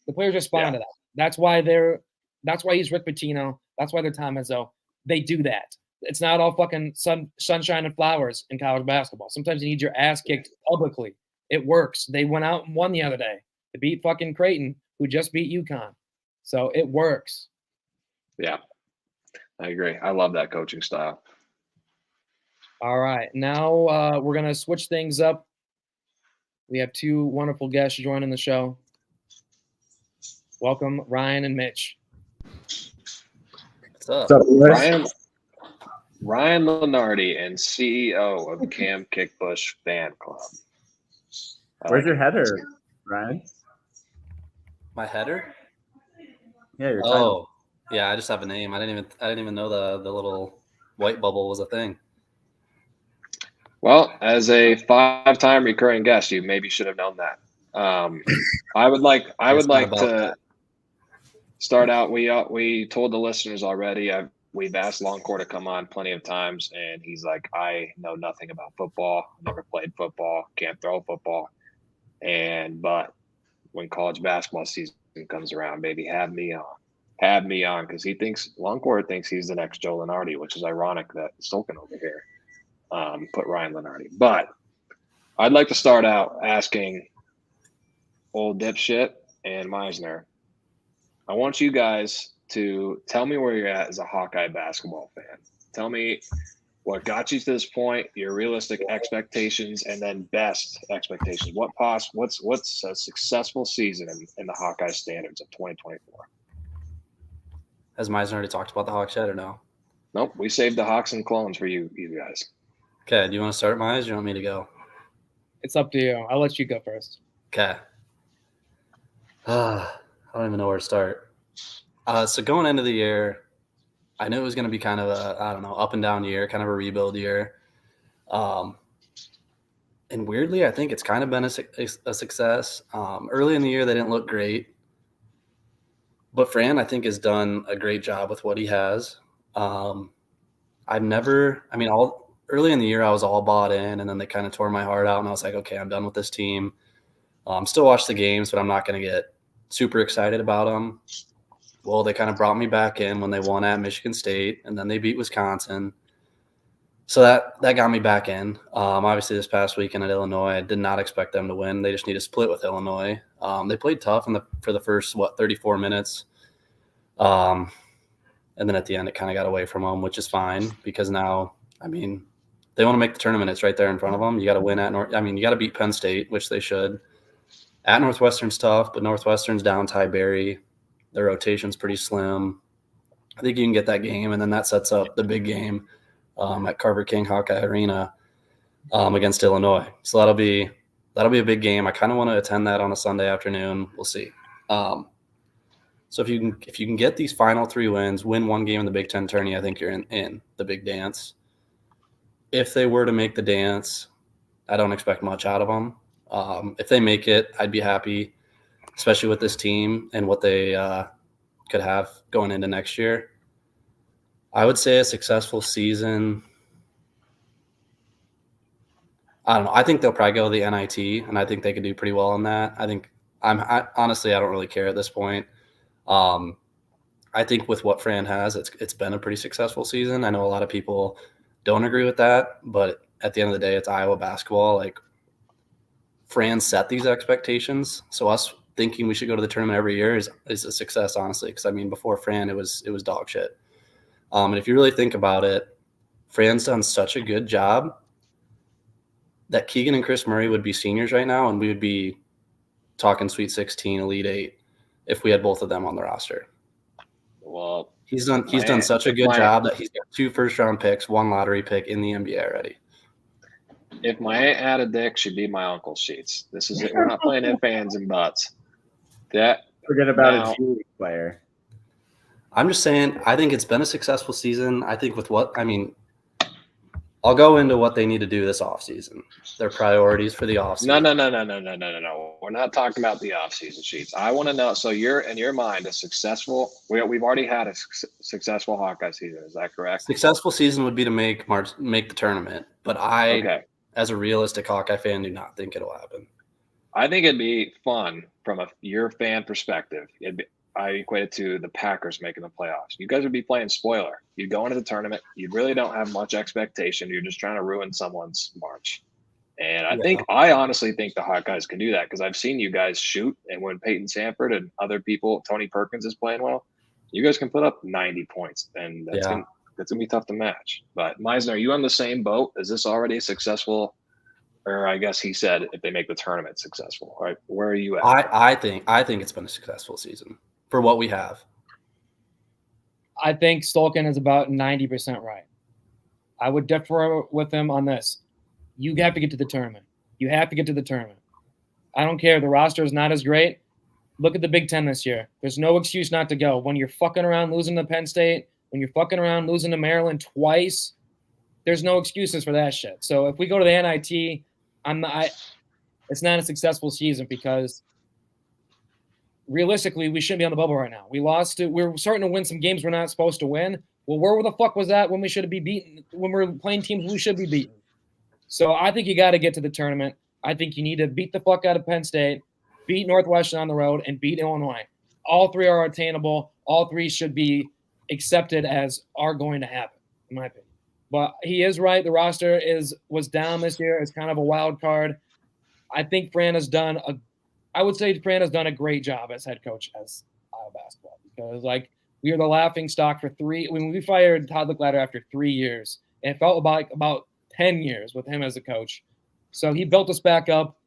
The players respond to that. That's why he's Rick Pitino. That's why they're Tom Izzo. They do that. It's not all fucking sunshine and flowers in college basketball. Sometimes you need your ass kicked publicly. It works. They went out and won the other day. They beat fucking Creighton, who just beat UConn. So it works. Yeah, I agree. I love that coaching style. All right. Now we're going to switch things up. We have two wonderful guests joining the show. Welcome, Ryan and Mitch. What's up? Ryan Lenardi and CEO of Cam Kickbush Fan Club. Where's your header, Ryan? My header? Yeah, your title. Yeah, I just have a name. I didn't even know the little white bubble was a thing. Well, as a 5-time recurring guest, you maybe should have known that. I would like to start out. We told the listeners already. We've asked Longcor to come on plenty of times, and he's like, I know nothing about football. Never played football. Can't throw a football. But when college basketball season comes around, baby, have me on, because Longcor thinks he's the next Joe Lenardi, which is ironic that Stulken over here put Ryan Lenardi. But I'd like to start out asking old dipshit and Meisner. I want you guys to tell me where you're at as a Hawkeye basketball fan. Tell me what got you to this point, your realistic expectations, and then best expectations. What's a successful season in the Hawkeye standards of 2024? Has Meisner already talked about the Hawks yet or no? Nope, we saved the Hawks and clones for you guys. Okay, do you want to start, Meis, or do you want me to go? It's up to you. I'll let you go first. Okay. I don't even know where to start. So going into the year, I knew it was going to be kind of a, up and down year, kind of a rebuild year. And weirdly, I think it's kind of been a success. Early in the year, they didn't look great. But Fran, I think, has done a great job with what he has. Early in the year, I was all bought in, and then they kind of tore my heart out, and I was like, okay, I'm done with this team. Still watch the games, but I'm not going to get super excited about them. Well, they kind of brought me back in when they won at Michigan State, and then they beat Wisconsin. So that got me back in. Obviously, this past weekend at Illinois, I did not expect them to win. They just need to split with Illinois. They played tough for the first, 34 minutes. And then at the end, it kind of got away from them, which is fine because now, they want to make the tournament. It's right there in front of them. You got to win you got to beat Penn State, which they should. At Northwestern's tough, but Northwestern's down Ty Berry. Their rotation's pretty slim. I think you can get that game, and then that sets up the big game at Carver King Hawkeye Arena against Illinois. So that'll be a big game. I kind of want to attend that on a Sunday afternoon. We'll see. So if you can get these final 3 wins, win one game in the Big Ten tourney, I think you're in the big dance. If they were to make the dance, I don't expect much out of them. If they make it, I'd be happy, especially with this team and what they could have going into next year. I would say a successful season. I don't know. I think they'll probably go to the NIT, and I think they could do pretty well on that. Honestly, I don't really care at this point. I think with what Fran has, it's been a pretty successful season. I know a lot of people don't agree with that, but at the end of the day, it's Iowa basketball. Like, Fran set these expectations, so us thinking we should go to the tournament every year is a success, honestly. Because I mean, before Fran, it was dog shit. And if you really think about it, Fran's done such a good job that Keegan and Chris Murray would be seniors right now, and we would be talking Sweet 16, Elite 8 if we had both of them on the roster. Well, he's done such a good job that he's got 2 first-round picks, 1 lottery pick in the NBA already. If my aunt had a dick, she'd be my uncle's sheets. This is it. We're not playing ifs, ands, and buts. Forget about a cheerleading player. I'm just saying, I think it's been a successful season. I think I'll go into what they need to do this offseason, their priorities for the offseason. No. We're not talking about the offseason sheets. I want to know. So you're, in your mind, a successful – we've already had a successful Hawkeye season. Is that correct? Successful season would be to make the tournament. But as a realistic Hawkeye fan, do not think it'll happen. I think it'd be fun from your fan perspective. I equate it to the Packers making the playoffs. You guys would be playing spoiler. You go into the tournament. You really don't have much expectation. You're just trying to ruin someone's March. And I honestly think the Hawkeyes can do that because I've seen you guys shoot. And when Peyton Sanford and other people, Tony Perkins is playing well, you guys can put up 90 points. And that's going to be tough to match. But Meisner, are you on the same boat? Is this already successful? Or I guess he said if they make the tournament successful. All right, where are you at? I think it's been a successful season for what we have. I think Stulken is about 90% right. I would differ with him on this. You have to get to the tournament. I don't care. The roster is not as great. Look at the Big Ten this year. There's no excuse not to go. When you're fucking around losing to Penn State, when you're fucking around losing to Maryland twice, there's no excuses for that shit. So if we go to the NIT, it's not a successful season because realistically, we shouldn't be on the bubble right now. We're starting to win some games we're not supposed to win. Well, where the fuck was that when we should be beaten? When we're playing teams we should be beaten. So I think you got to get to the tournament. I think you need to beat the fuck out of Penn State, beat Northwestern on the road, and beat Illinois. All 3 are attainable. All 3 should be accepted as are going to happen, in my opinion. But he is right. The roster was down this year. It's kind of a wild card. I think Fran has done a great job as head coach as Iowa basketball because we were the laughing stock for 3. When we fired Todd Leclatter after 3 years, and it felt about 10 years with him as a coach. So he built us back up.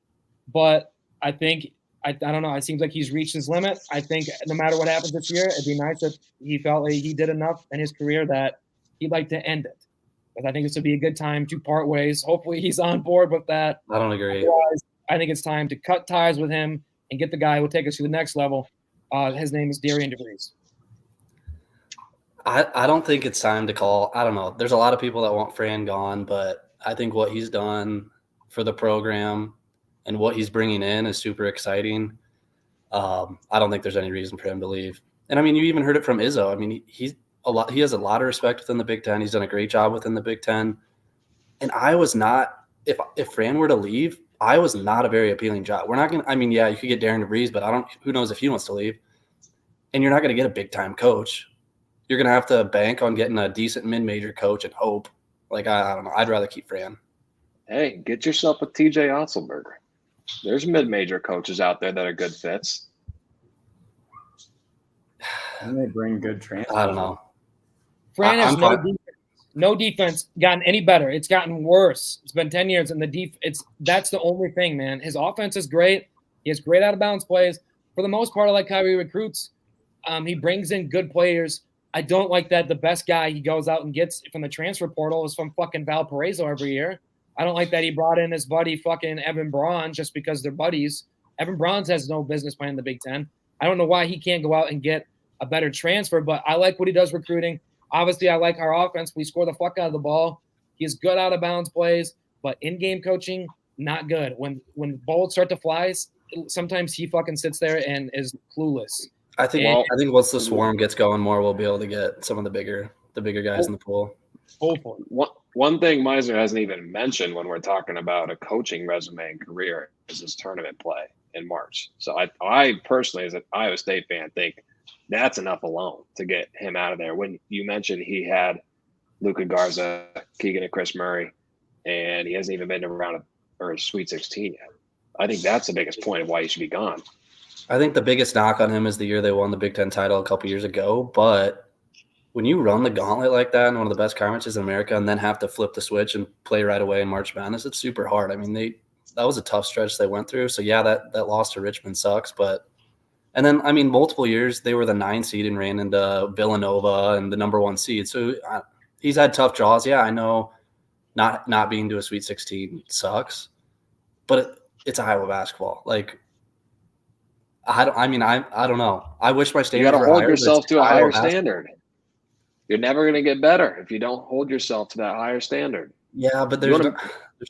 But I think I don't know. It seems like he's reached his limit. I think no matter what happens this year, it'd be nice if he felt like he did enough in his career that he'd like to end it. But I think this would be a good time to part ways. Hopefully he's on board with that. I don't agree. Otherwise, I think it's time to cut ties with him and get the guy who will take us to the next level. His name is Darian DeVries. I don't think it's time to call. I don't know. There's a lot of people that want Fran gone, but I think what he's done for the program and what he's bringing in is super exciting. I don't think there's any reason for him to leave. And I mean, you even heard it from Izzo. I mean, he has a lot of respect within the Big Ten. He's done a great job within the Big Ten. And I was not, if Fran were to leave, I was not a very appealing job. We're not going to, I mean, yeah, you could get Darren DeVries, but who knows if he wants to leave. And you're not going to get a big time coach. You're going to have to bank on getting a decent mid-major coach and hope. I don't know. I'd rather keep Fran. Hey, get yourself a TJ Otzelberger. There's mid-major coaches out there that are good fits. And they bring good transfers. I don't know. Fran has no defense gotten any better. It's gotten worse. It's been 10 years, and that's the only thing, man. His offense is great. He has great out-of-bounds plays. For the most part, I like how he recruits. He brings in good players. I don't like that the best guy he goes out and gets from the transfer portal is from fucking Valparaiso every year. I don't like that he brought in his buddy fucking Evan Braun just because they're buddies. Evan Braun has no business playing the Big Ten. I don't know why he can't go out and get a better transfer, but I like what he does recruiting. Obviously, I like our offense. We score the fuck out of the ball. He's good out of bounds plays, but in-game coaching, not good. When bullets start to fly, sometimes he fucking sits there and is clueless. I think once the swarm gets going more, we'll be able to get some of the bigger the bigger guys in the pool. Hopefully. One thing Meisner hasn't even mentioned when we're talking about a coaching resume and career is his tournament play in March. So I personally, as an Iowa State fan, think that's enough alone to get him out of there. When you mentioned he had Luka Garza, Keegan and Chris Murray, and he hasn't even been around or Sweet 16 yet. I think that's the biggest point of why he should be gone. I think the biggest knock on him is the year they won the Big Ten title a couple years ago. But when you run the gauntlet like that in one of the best conferences in America and then have to flip the switch and play right away in March Madness, it's super hard. I mean, that was a tough stretch they went through. So, yeah, that loss to Richmond sucks. And then, I mean, multiple years they were the 9 seed and ran into Villanova and the number 1 seed. So he's had tough draws. Yeah, I know not being to a Sweet 16 sucks, but it's Iowa basketball. Like, I don't know. I wish my standards You got to hold higher, yourself to a Iowa higher basketball. standard. You're never going to get better if you don't hold yourself to that higher standard. Yeah, but there's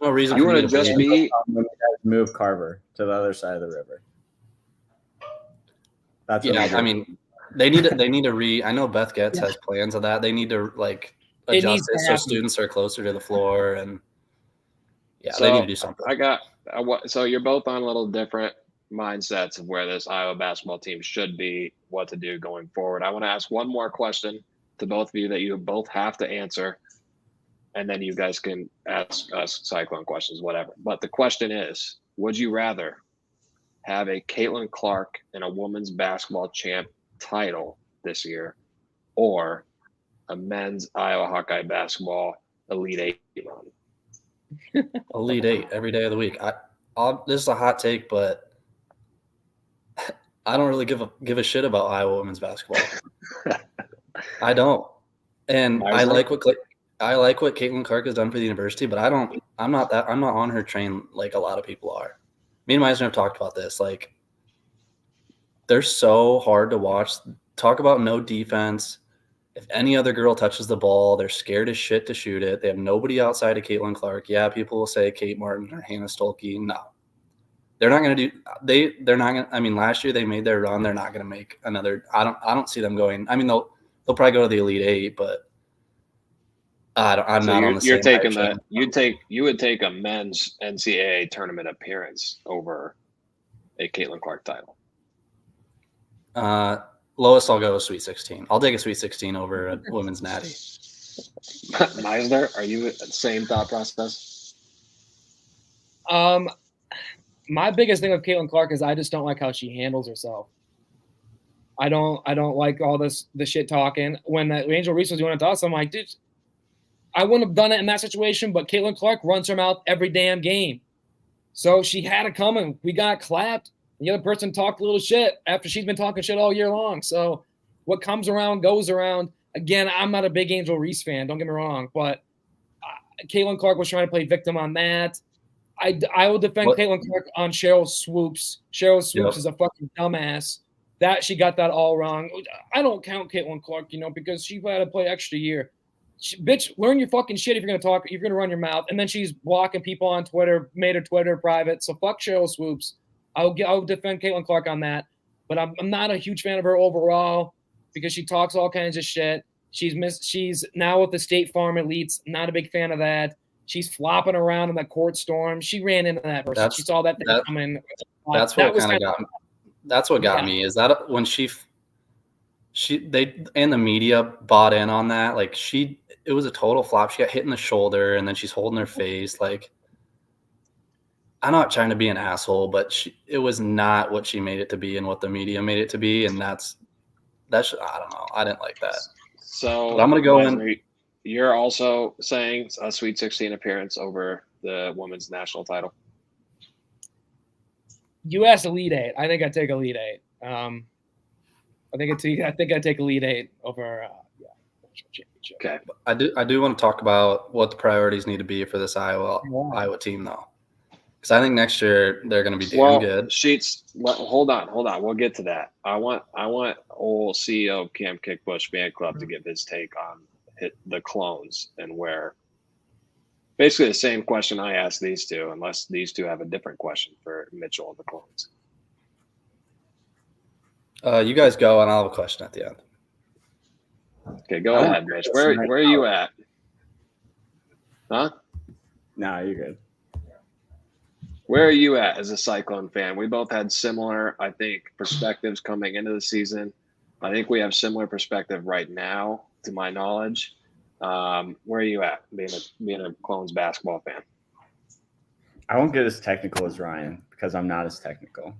no reason you for me want to to just be when you guys move Carver to the other side of the river. That's what I mean, they need to I know Beth Getz has plans of that. They need to adjust it so students are closer to the floor, and they need to do something. So you're both on a little different mindsets of where this Iowa basketball team should be, what to do going forward. I want to ask one more question to both of you that you both have to answer, and then you guys can ask us Cyclone questions, whatever. But the question is, would you rather have a Caitlin Clark and a women's basketball champ title this year, or a men's Iowa Hawkeye basketball Elite 8 run? Elite 8 every day of the week. This is a hot take, but I don't really give a shit about Iowa women's basketball. I don't, and I like what Caitlin Clark has done for the university, but I'm not on her train like a lot of people are. Me and Meisner have talked about this. Like, they're so hard to watch. Talk about no defense. If any other girl touches the ball, they're scared as shit to shoot it. They have nobody outside of Caitlin Clark. Yeah, people will say Kate Martin or Hannah Stulken. No. They're not going to do – they're not going to – I mean, last year they made their run. They're not going to make another – I don't see them going – I mean, they'll probably go to the Elite 8, but I'm not on the same taking you would take a men's NCAA tournament appearance over a Caitlin Clark title. Lowest, I'll go with Sweet 16. I'll take a Sweet 16 over a women's natty. Meisner, are you the same thought process? My biggest thing with Caitlin Clark is I just don't like how she handles herself. I don't like all the shit talking. When Angel Reese was doing it to us, I'm like, dude, I wouldn't have done it in that situation, but Caitlin Clark runs her mouth every damn game. So she had it coming. We got clapped. The other person talked a little shit after she's been talking shit all year long. So what comes around goes around. Again, I'm not a big Angel Reese fan. Don't get me wrong. But Caitlin Clark was trying to play victim on that. I will defend Caitlin Clark on Cheryl Swoops. Cheryl Swoops is a fucking dumbass. That she got that all wrong. I don't count Caitlin Clark, because she had to play extra year. Bitch, learn your fucking shit if you're going to talk. You're going to run your mouth. And then she's blocking people on Twitter, made her Twitter private. So fuck Cheryl Swoops. I'll defend Caitlin Clark on that. But I'm not a huge fan of her overall because she talks all kinds of shit. She's now with the State Farm Elites. Not a big fan of that. She's flopping around in the court storm. She ran into that person. She saw that thing coming. That's what kind of got me. That's what got me. Is that when they and the media bought in on that? Like, it was a total flop. She got hit in the shoulder, and then she's holding her face. Like, I'm not trying to be an asshole, but it was not what she made it to be and what the media made it to be, and that's I don't know. I didn't like that. So but I'm gonna go in. You're also saying a Sweet 16 appearance over the women's national title. You asked Elite 8. I think I'd take Elite 8. I think I'd take Elite 8 over national championship. Okay. I do want to talk about what the priorities need to be for this Iowa team, though, because I think next year they're going to be damn good. Hold on. We'll get to that. I want old CEO of Cam Kickbush fan club to give his take on the clones and where. Basically the same question I asked these two, unless these two have a different question for Mitchell and the clones. You guys go, and I'll have a question at the end. Okay, go ahead, Mitch. Where are you at? Huh? No, you're good. Where are you at as a Cyclone fan? We both had similar, I think, perspectives coming into the season. I think we have similar perspective right now, to my knowledge. Where are you at, being a Clones basketball fan? I won't get as technical as Ryan because I'm not as technical.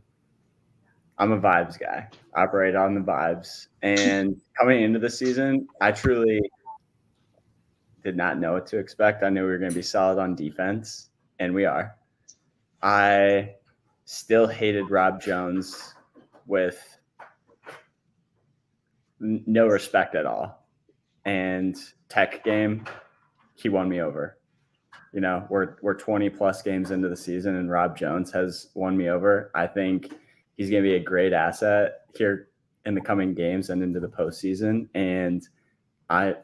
I'm a vibes guy. Operate on the vibes. And coming into the season, I truly did not know what to expect. I knew we were going to be solid on defense, and we are. I still hated Rob Jones with no respect at all. And tech game, he won me over. You know, we're 20 plus games into the season, and Rob Jones has won me over. I think he's going to be a great asset here in the coming games and into the postseason. And I'm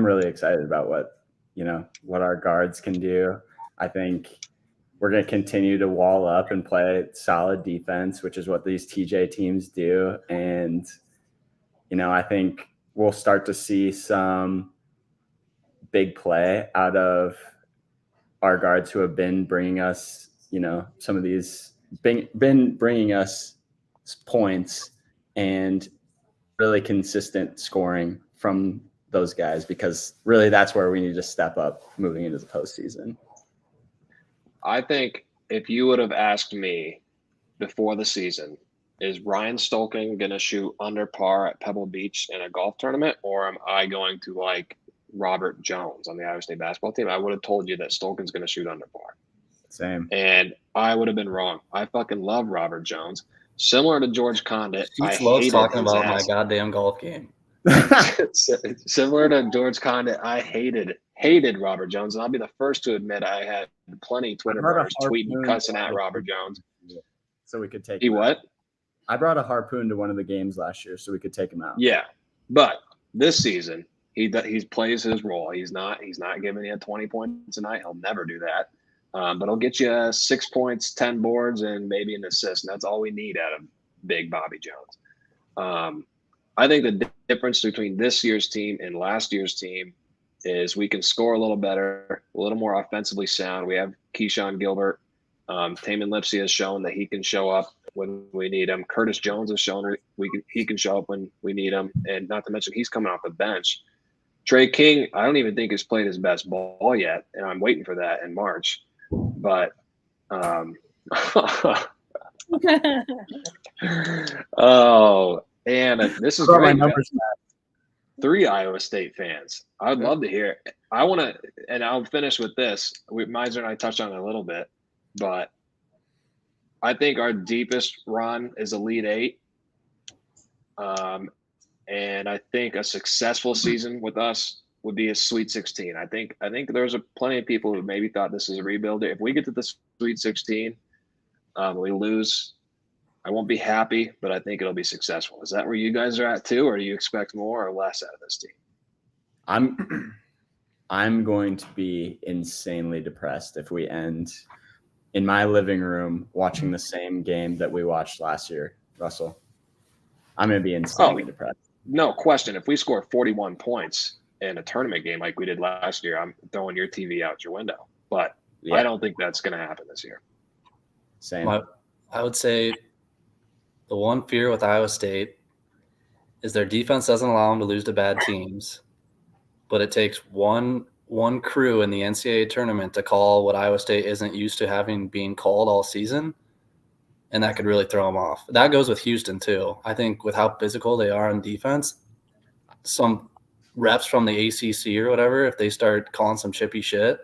really excited about what our guards can do. I think we're going to continue to wall up and play solid defense, which is what these TJ teams do. And, I think we'll start to see some big play out of our guards who have been bringing us, some of these been bringing us points and really consistent scoring from those guys, because really that's where we need to step up moving into the postseason. I think if you would have asked me before the season, is Ryan Stulken going to shoot under par at Pebble Beach in a golf tournament, or am I going to like Robert Jones on the Iowa State basketball team? I would have told you that Stulken's going to shoot under par. Same. And I would have been wrong. I fucking love Robert Jones. Similar to George Condit, I Keith loves hated talking his about ass. my goddamn golf game. Similar to George Condit, I hated Robert Jones, and I'll be the first to admit I had plenty of Twitter burners tweeting, cussing at Robert Jones. So we could take He him what? out. I brought a harpoon to one of the games last year so we could take him out. Yeah, but this season he plays his role. He's not giving you 20 points a night. He'll never do that. But he'll get you 6 points, 10 boards, and maybe an assist. And that's all we need out of Big Bobby Jones. I think the difference between this year's team and last year's team is we can score a little better, a little more offensively sound. We have Keyshawn Gilbert. Taman Lipsey has shown that he can show up when we need him. Curtis Jones has shown he can show up when we need him. And not to mention, he's coming off the bench. Trey King, I don't even think has played his best ball yet, and I'm waiting for that in March. But oh, and this is great. 3 Iowa State fans. I'd love to hear it. I want to, and I'll finish with this. Miser and I touched on it a little bit, but I think our deepest run is Elite 8. And I think a successful season with us would be a Sweet 16. I think there's plenty of people who maybe thought this is a rebuild. If we get to the Sweet 16, we lose, I won't be happy, but I think it'll be successful. Is that where you guys are at too, or do you expect more or less out of this team? I'm going to be insanely depressed if we end in my living room watching the same game that we watched last year, Russell. I'm going to be insanely depressed. No question. If we score 41 points in a tournament game like we did last year, I'm throwing your TV out your window. But yeah. I don't think that's going to happen this year. Same. I would say the one fear with Iowa State is their defense doesn't allow them to lose to bad teams, but it takes one crew in the NCAA tournament to call what Iowa State isn't used to having being called all season, and that could really throw them off. That goes with Houston too. I think with how physical they are on defense, some refs from the ACC or whatever, if they start calling some chippy shit,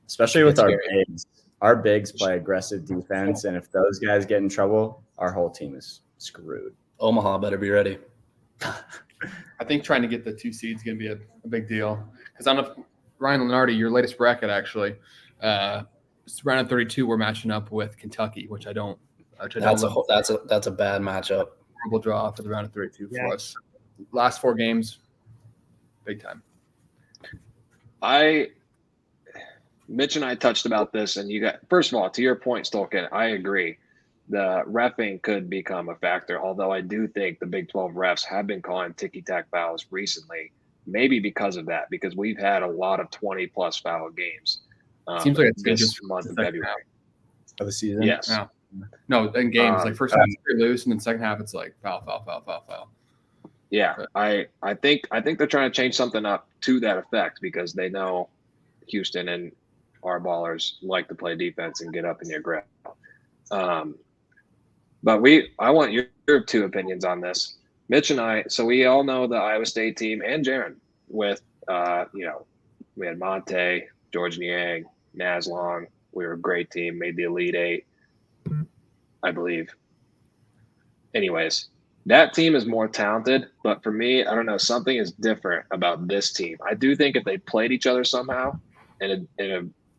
especially with our bigs. Our bigs play aggressive defense, and if those guys get in trouble, our whole team is screwed. Omaha better be ready. I think trying to get the 2 seeds is going to be a big deal. Because I don't know if Ryan Lenardi, your latest bracket actually, it's round of 32, we're matching up with Kentucky, which I don't. That's a bad matchup. Horrible draw for the round of 32 for us. Last 4 games, big time. Mitch and I touched about this, and first of all, to your point, Stulken, I agree. The reffing could become a factor, although I do think the Big 12 refs have been calling ticky-tack fouls recently maybe because of that, because we've had a lot of 20-plus foul games. Seems like it's this just month the of second February. of the season. Yes. Yeah. No, in games, like first half it's pretty loose, and then second half it's like foul. Yeah, But- I think they're trying to change something up to that effect because they know Houston and our ballers like to play defense and get up in your grip. But I want your two opinions on this. Mitch and I, so we all know the Iowa State team and Jaron with, we had Monte, George Niang, Naz Long. We were a great team, made the Elite Eight, I believe. Anyways, that team is more talented, but for me, I don't know, something is different about this team. I do think if they played each other somehow in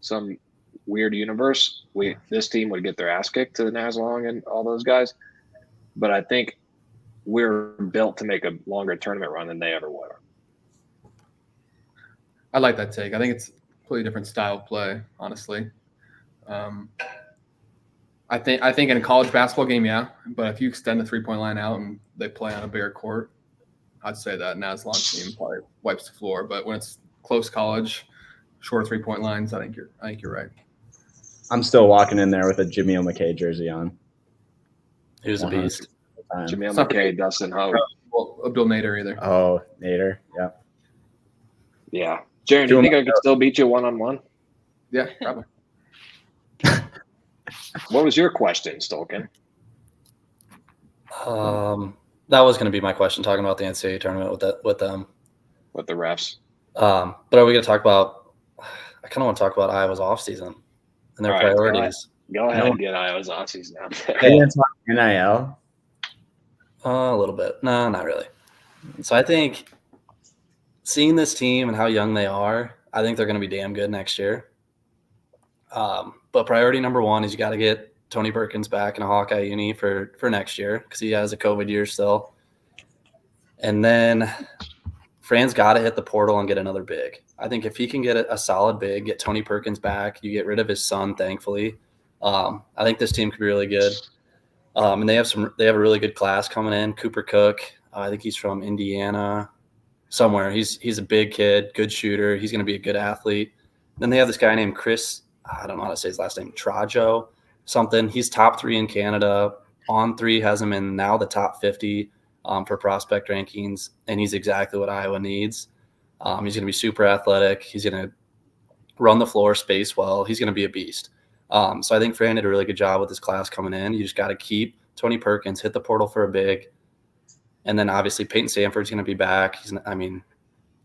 some weird universe, this team would get their ass kicked to the Naz Long and all those guys. But I think we're built to make a longer tournament run than they ever were. I like that take. I think it's a completely different style of play, honestly. I think in a college basketball game, yeah. But if you extend the 3-point line out and they play on a bigger court, I'd say that Naz Long team probably wipes the floor. But when it's close college, shorter 3-point lines, I think you're right. I'm still walking in there with a Jimmy McKay jersey on. He was a beast. Jamil McKay, Dustin Hogue. Well, Abdul Nader either. Oh, Nader. Yeah. Yeah. Jaron, do you think I could still beat you one-on-one? Yeah, probably. What was your question, Stulken? That was going to be my question, talking about the NCAA tournament with them. With the refs. But are we going to talk about? I kind of want to talk about Iowa's offseason and their priorities. Go ahead and get Iowa's offseason out there. Are you going to talk NIL? A little bit. No, not really. So I think seeing this team and how young they are, I think they're going to be damn good next year. But priority number one is you got to get Tony Perkins back in a Hawkeye uni for next year because he has a COVID year still. And then Fran's got to hit the portal and get another big. I think if he can get a solid big, get Tony Perkins back, you get rid of his son, thankfully. I think this team could be really good. And they have a really good class coming in. Cooper Cook, I think he's from Indiana somewhere. He's a big kid, good shooter. He's going to be a good athlete. Then they have this guy named Chris, I don't know how to say his last name, Trajo something. He's top 3 in Canada. On3 has him in now the top 50 for prospect rankings, and he's exactly what Iowa needs. He's going to be super athletic. He's going to run the floor, space well. He's going to be a beast. So I think Fran did a really good job with this class coming in. You just got to keep Tony Perkins, hit the portal for a big. And then obviously Peyton Sanford's going to be back.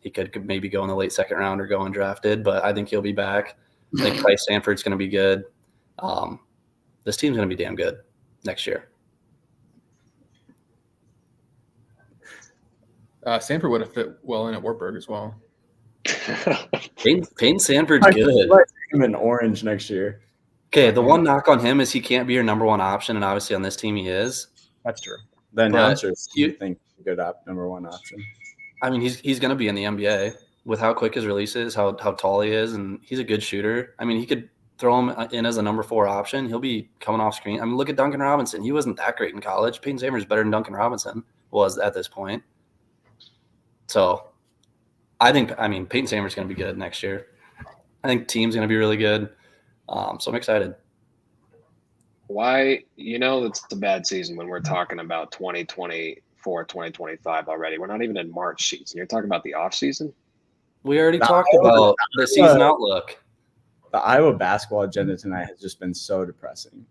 He could maybe go in the late second round or go undrafted, but I think he'll be back. I think Price Sanford's going to be good. This team's going to be damn good next year. Sanford would have fit well in at Wartburg as well. Peyton Sanford's good. Let's him in orange next year. Okay, the one knock on him is he can't be your number one option, and obviously on this team he is. That's true. The announcers think good number one option. I mean, he's going to be in the NBA with how quick his release is, how tall he is, and he's a good shooter. I mean, he could throw him in as a number 4 option. He'll be coming off screen. I mean, look at Duncan Robinson. He wasn't that great in college. Peyton Sanford's better than Duncan Robinson was at this point. So I think, Peyton Sanford's going to be good next year. I think team's going to be really good. So I'm excited. Why, it's a bad season when we're talking about 2024, 2025 already. We're not even in March season. You're talking about the off season? We already talked about the season outlook. The Iowa basketball agenda tonight has just been so depressing.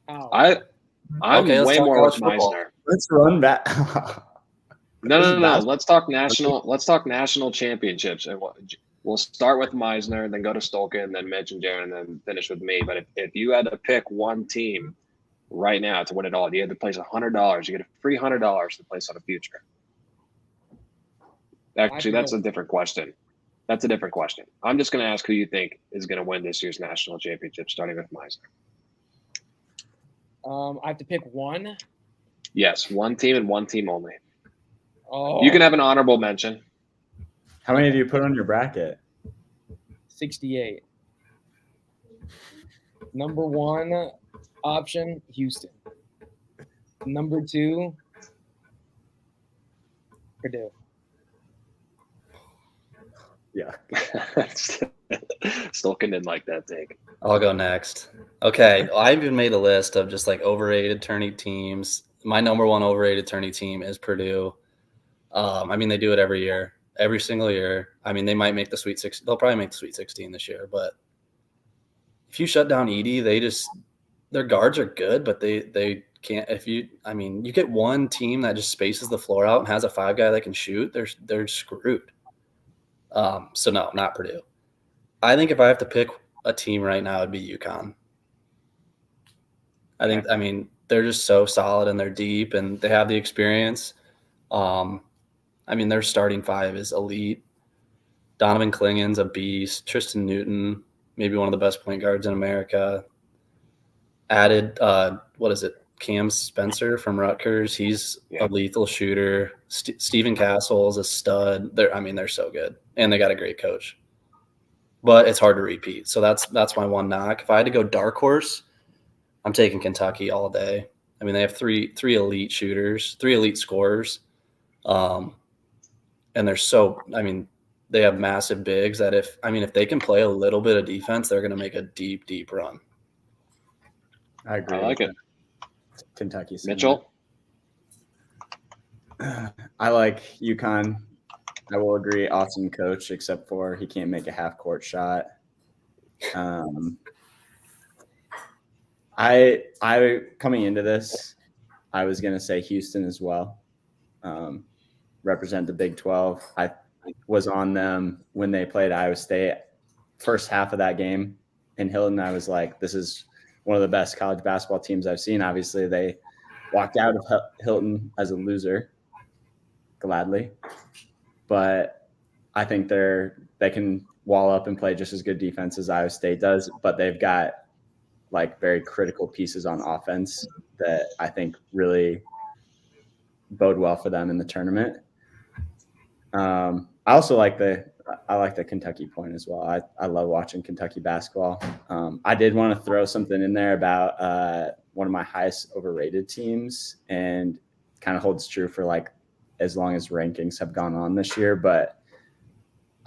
Oh. I'm way more with Meisner. Let's run back. No. Let's talk national championships, and we'll start with Meisner, then go to Stulken, then Mitch and Jaron, and then finish with me. But if you had to pick one team right now to win it all, you had to place $100. You get a free $100 to place on a future. Actually, that's a different question. That's a different question. I'm just going to ask who you think is going to win this year's national championship, starting with Meisner. I have to pick one? Yes, one team and one team only. Oh. You can have an honorable mention. How many do you put on your bracket? 68. Number 1 option, Houston. Number 2, Purdue. Yeah. Stulken didn't like that take. I'll go next. Okay, I even made a list of just like overrated tourney teams. My number one overrated tourney team is Purdue. I mean, they do it every year, every single year. I mean, they might make the Sweet 16. They'll probably make the Sweet 16 this year. But if you shut down Edie, their guards are good, but they can't. You get one team that just spaces the floor out and has a 5 guy that can shoot, they're screwed. So no, not Purdue. I think if I have to pick a team right now, it'd be UConn. I mean, they're just so solid and they're deep and they have the experience. I mean, their starting 5 is elite. Donovan Klingon's a beast. Tristan Newton, maybe one of the best point guards in America. Added, Cam Spencer from Rutgers. He's a lethal shooter. Stephen Castle's a stud. They're so good. And they got a great coach. But it's hard to repeat. So that's my one knock. If I had to go dark horse, I'm taking Kentucky all day. I mean, they have three elite shooters, 3 elite scorers. And they have massive bigs that if they can play a little bit of defense, they're going to make a deep, deep run. I agree. I like it. Kentucky. Mitchell? I like UConn. I will agree. Awesome coach, except for he can't make a half-court shot. I coming into this, I was going to say Houston as well. Represent the Big 12. I was on them when they played Iowa State. First half of that game in Hilton, I was like, this is one of the best college basketball teams I've seen. Obviously, they walked out of Hilton as a loser, gladly. But I think they can wall up and play just as good defense as Iowa State does, but they've got like very critical pieces on offense that I think really bode well for them in the tournament. I also like the Kentucky point as well. I love watching Kentucky basketball. I did want to throw something in there about one of my highest overrated teams, and kind of holds true for like as long as rankings have gone on this year. But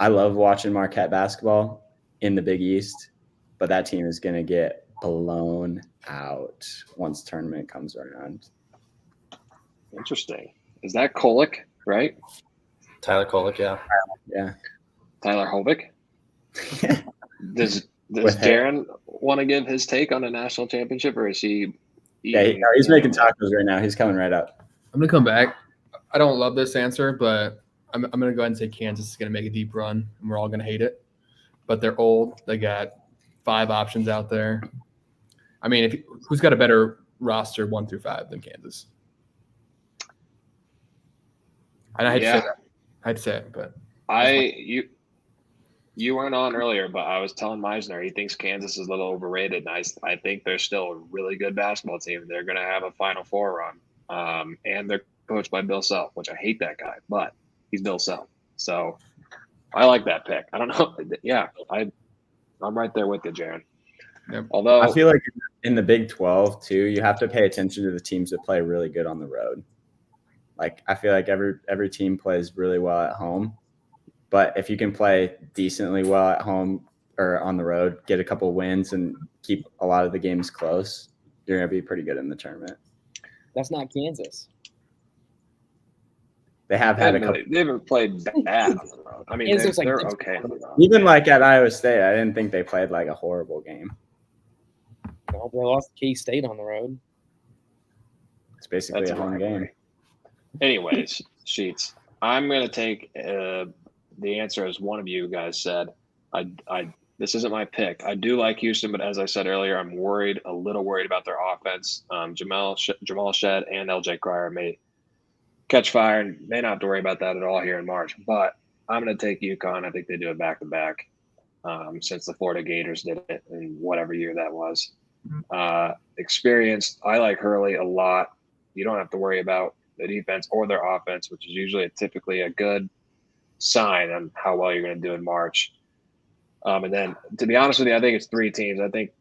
I love watching Marquette basketball in the Big East, but that team is going to get blown out once tournament comes around. Interesting. Is that Kolek, right? Tyler Kolek, yeah. Yeah. Tyler Hovick? Does Jaron want to give his take on a national championship, or is he? He's making tacos right now. He's coming right up. I'm going to come back. I don't love this answer, but I'm going to go ahead and say Kansas is going to make a deep run, and we're all going to hate it. But they're old. They got 5 options out there. I mean, who's got a better roster 1 through 5 than Kansas? And I had to say it, but you weren't on earlier, but I was telling Meisner he thinks Kansas is a little overrated, and I think they're still a really good basketball team. They're going to have a Final Four run, and they're coached by Bill Self, which I hate that guy, but he's Bill Self, so I like that pick. I don't know, yeah, I'm right there with you, Jaron. Yep. Although I feel like in the Big 12 too, you have to pay attention to the teams that play really good on the road. Like I feel like every team plays really well at home, but if you can play decently well at home or on the road, get a couple wins and keep a lot of the games close, you're going to be pretty good in the tournament. That's not Kansas. They have had a couple. They haven't played bad on the road. I mean, they're okay on the road. Even like at Iowa State, I didn't think they played like a horrible game. No, they lost K-State on the road. It's basically a home game. Anyways, Sheets, I'm going to take the answer as one of you guys said. This isn't my pick. I do like Houston, but as I said earlier, I'm a little worried about their offense. Jamal Shed and LJ Cryer may catch fire and may not have to worry about that at all here in March. But I'm going to take UConn. I think they do it back-to-back since the Florida Gators did it in whatever year that was. Experienced. I like Hurley a lot. You don't have to worry about the defense or their offense, which is usually typically a good sign on how well you're going to do in March. And then, to be honest with you, I think it's 3 teams. I think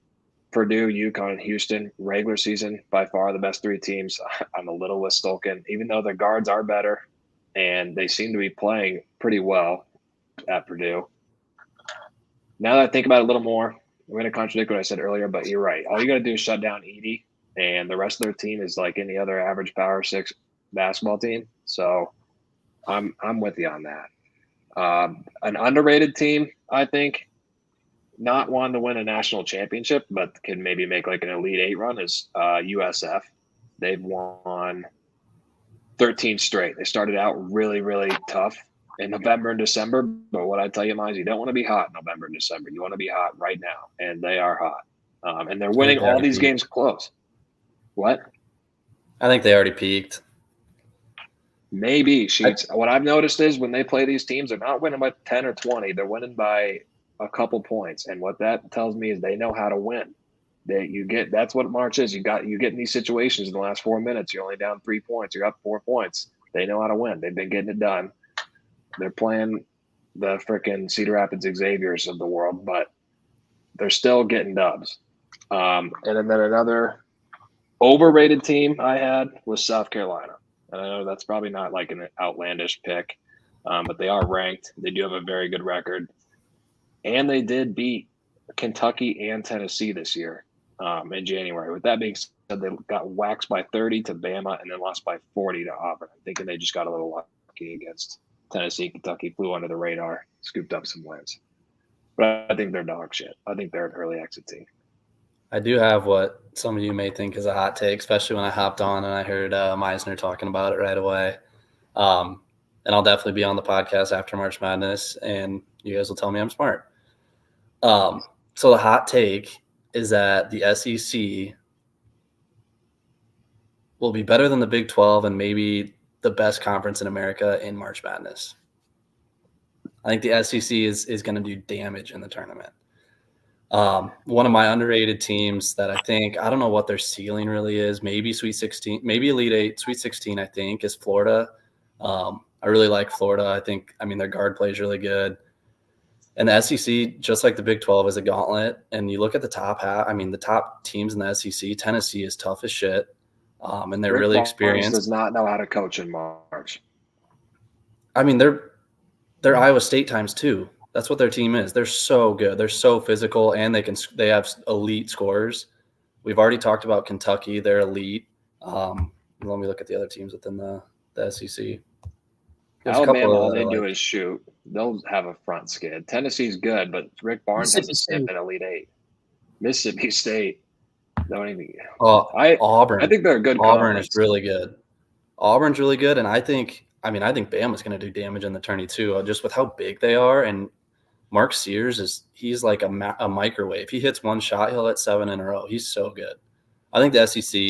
Purdue, UConn, and Houston, regular season, by far the best 3 teams. I'm a little with Stulken, even though the guards are better and they seem to be playing pretty well. at Purdue. Now that I think about it a little more, I'm going to contradict what I said earlier, but you're right. All you got to do is shut down Edie, and the rest of their team is like any other average Power 6 basketball team. So I'm with you on that. An underrated team, I think, not one to win a national championship, but can maybe make like an Elite Eight run is USF. They've won 13 straight. They started out really, really tough in November and December. But what I tell you, Miles, you don't want to be hot in November and December. You want to be hot right now, and they are hot. And they're winning all these games close. What? I think they already peaked. Maybe. Sheets. What I've noticed is when they play these teams, they're not winning by 10 or 20. They're winning by a couple points. And what that tells me is they know how to win. That's what March is. You get in these situations in the last 4 minutes. You're only down 3 points. You're up 4 points. They know how to win. They've been getting it done. They're playing the freaking Cedar Rapids Xaviers of the world, but they're still getting dubs. And then another overrated team I had was South Carolina. And I know that's probably not like an outlandish pick, but they are ranked. They do have a very good record. And they did beat Kentucky and Tennessee this year in January. With that being said, they got waxed by 30 to Bama and then lost by 40 to Auburn. I'm thinking they just got a little lucky against Tennessee. Kentucky flew under the radar, scooped up some wins. But I think they're dog shit. I think they're an early exit team. I do have what some of you may think is a hot take, especially when I hopped on and I heard Meisner talking about it right away. And I'll definitely be on the podcast after March Madness, and you guys will tell me I'm smart. So the hot take is that the SEC will be better than the Big 12 and maybe the best conference in America in March Madness. I think the SEC is going to do damage in the tournament. One of my underrated teams that I don't know what their ceiling really is, maybe Sweet 16, maybe Elite 8, Sweet 16, I think, is Florida. I really like Florida. Their guard play is really good. And the SEC, just like the Big 12, is a gauntlet. And you look at the top half, the top teams in the SEC, Tennessee is tough as shit. And they're really experienced. Does not know how to coach in March. They're Iowa State times 2. That's what their team is. They're so good. They're so physical, and they have elite scorers. We've already talked about Kentucky. They're elite. Let me look at the other teams within the SEC. Alabama, all they do is shoot. They'll have a front skid. Tennessee's good, but Rick Barnes has a sniff in Elite 8. Mississippi State, don't even. Auburn. I think they're a good Auburn conference. is really good. Auburn's really good, and I think Bama's going to do damage in the tourney too, just with how big they are. And Mark Sears he's like a microwave. He hits one shot, he'll hit 7 in a row. He's so good. I think the SEC.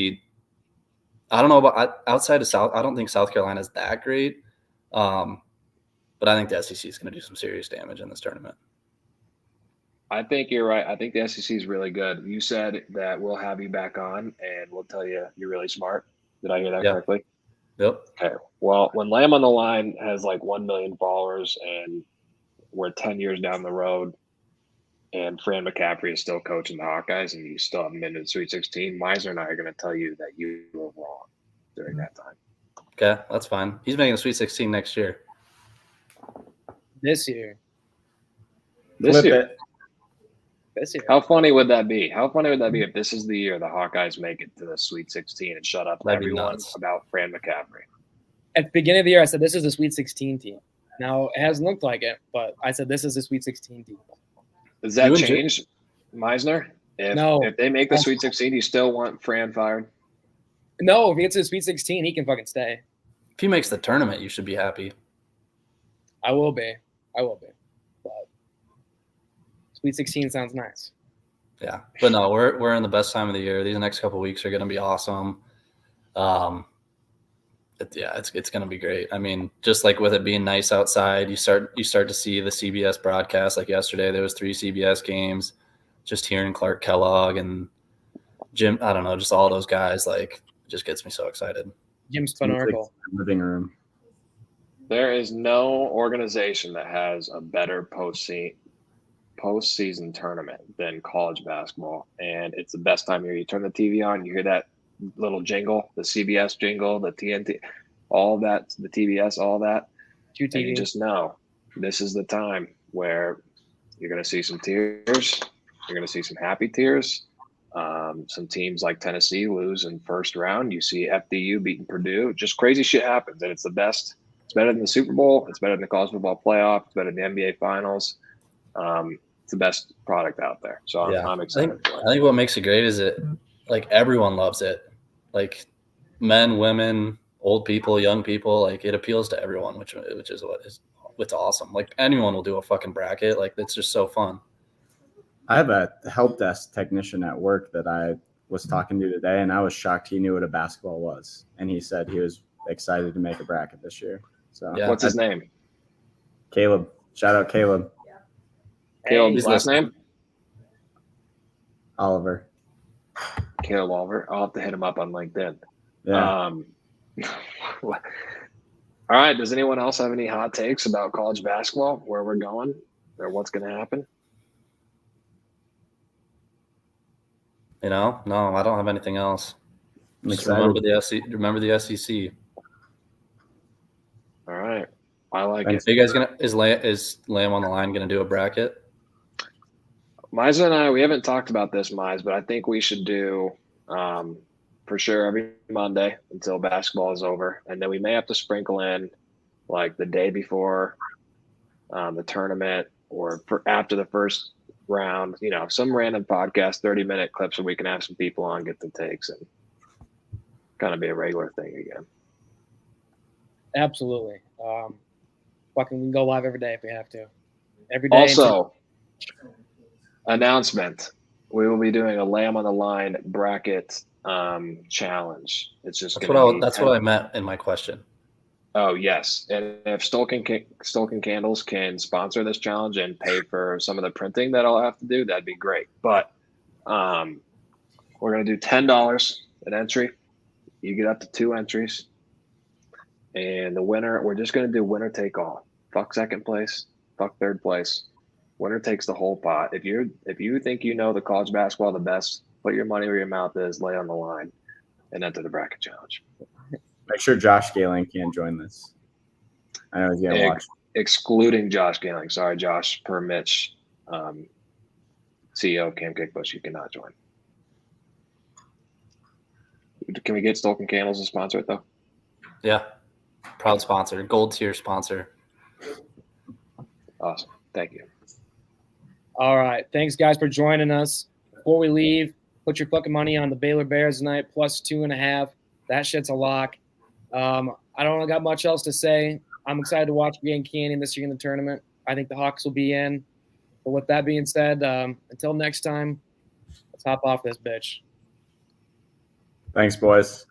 I don't know about outside of South. I don't think South Carolina is that great. But I think the SEC is going to do some serious damage in this tournament. I think you're right. I think the SEC is really good. You said that we'll have you back on, and we'll tell you you're really smart. Did I hear that correctly? Yep. Okay. Well, when Lamb on the Line has like 1 million followers, and we're 10 years down the road, and Fran McCaffrey is still coaching the Hawkeyes, and you still haven't been to the Sweet 16, Meisner and I are going to tell you that you were wrong during that time. Okay, that's fine. He's making the Sweet 16 next year. This year. This year. This year. How funny would that be? How funny would that be if this is the year the Hawkeyes make it to the Sweet 16 and shut up everyone about Fran McCaffrey? At the beginning of the year, I said this is the Sweet 16 team. Now, it hasn't looked like it, but I said this is the Sweet 16 team. Does that change, Meisner? If they make the Sweet 16, you still want Fran fired? No, if he gets to the Sweet 16, he can fucking stay. If he makes the tournament, you should be happy. I will be. But Sweet 16 sounds nice. Yeah, but no, we're in the best time of the year. These next couple of weeks are going to be awesome. It's going to be great. Just like with it being nice outside, you start to see the CBS broadcast. Like yesterday, there was 3 CBS games. Just hearing Clark Kellogg and Jim, I don't know, just all those guys, like, just gets me so excited. Jim Spanarkel. Living room. There is no organization that has a better postseason tournament than college basketball, and it's the best time of year. You turn the TV on, you hear that little jingle, the CBS jingle, the TNT, all that, the TBS, all that, and you just know this is the time where you're going to see some tears. You're going to see some happy tears. Some teams like Tennessee lose in first round. You see FDU beating Purdue. Just crazy shit happens, and it's the best. It's better than the Super Bowl. It's better than the college football playoff. It's better than the NBA Finals. It's the best product out there. So I'm excited for it. I think what makes it great is it, like, everyone loves it. Like, men, women, old people, young people. Like, it appeals to everyone, which is what's awesome. Like, anyone will do a fucking bracket. Like, it's just so fun. I have a help desk technician at work that I was talking to today, and I was shocked he knew what a basketball was. And he said he was excited to make a bracket this year. So Yeah. What's his name? Caleb. Shout out Caleb. Caleb's last name? Oliver. Caleb Oliver. I'll have to hit him up on LinkedIn. Yeah. All right. Does anyone else have any hot takes about college basketball, where we're going, or what's going to happen? No, I don't have anything else. Just remember the SEC. All right. I like it. Are you guys is Lamb on the Line gonna do a bracket? Mize and I, we haven't talked about this, Mize, but I think we should do for sure every Monday until basketball is over. And then we may have to sprinkle in like the day before the tournament or after the first round, some random podcast, 30-minute clips so we can have some people on, get the takes, and kind of be a regular thing again. Absolutely. We can go live every day if we have to. Every day. Also, announcement: we will be doing a Lamb on the Line bracket challenge. It's just that's what I meant in my question. Oh yes, and if Stulken Candles can sponsor this challenge and pay for some of the printing that I'll have to do, that'd be great. But we're gonna do $10 an entry. You get up to 2 entries, and the winner, we're just gonna do winner take all. Fuck second place, fuck third place. Winner takes the whole pot. If you think you know the college basketball the best, put your money where your mouth is, lay on the line, and enter the bracket challenge. Make sure Josh Galen can't join this. I know he's gonna watch. Excluding Josh Galen. Sorry, Josh. Per Mitch, CEO Cam Kickbush, you cannot join. Can we get Stulken Candles to sponsor it though? Yeah, proud sponsor, gold tier sponsor. Awesome. Thank you. All right. Thanks, guys, for joining us. Before we leave, put your fucking money on the Baylor Bears tonight, +2.5. That shit's a lock. I don't got much else to say. I'm excited to watch Grand Canyon this year in the tournament. I think the Hawks will be in. But with that being said, until next time, let's hop off this bitch. Thanks, boys.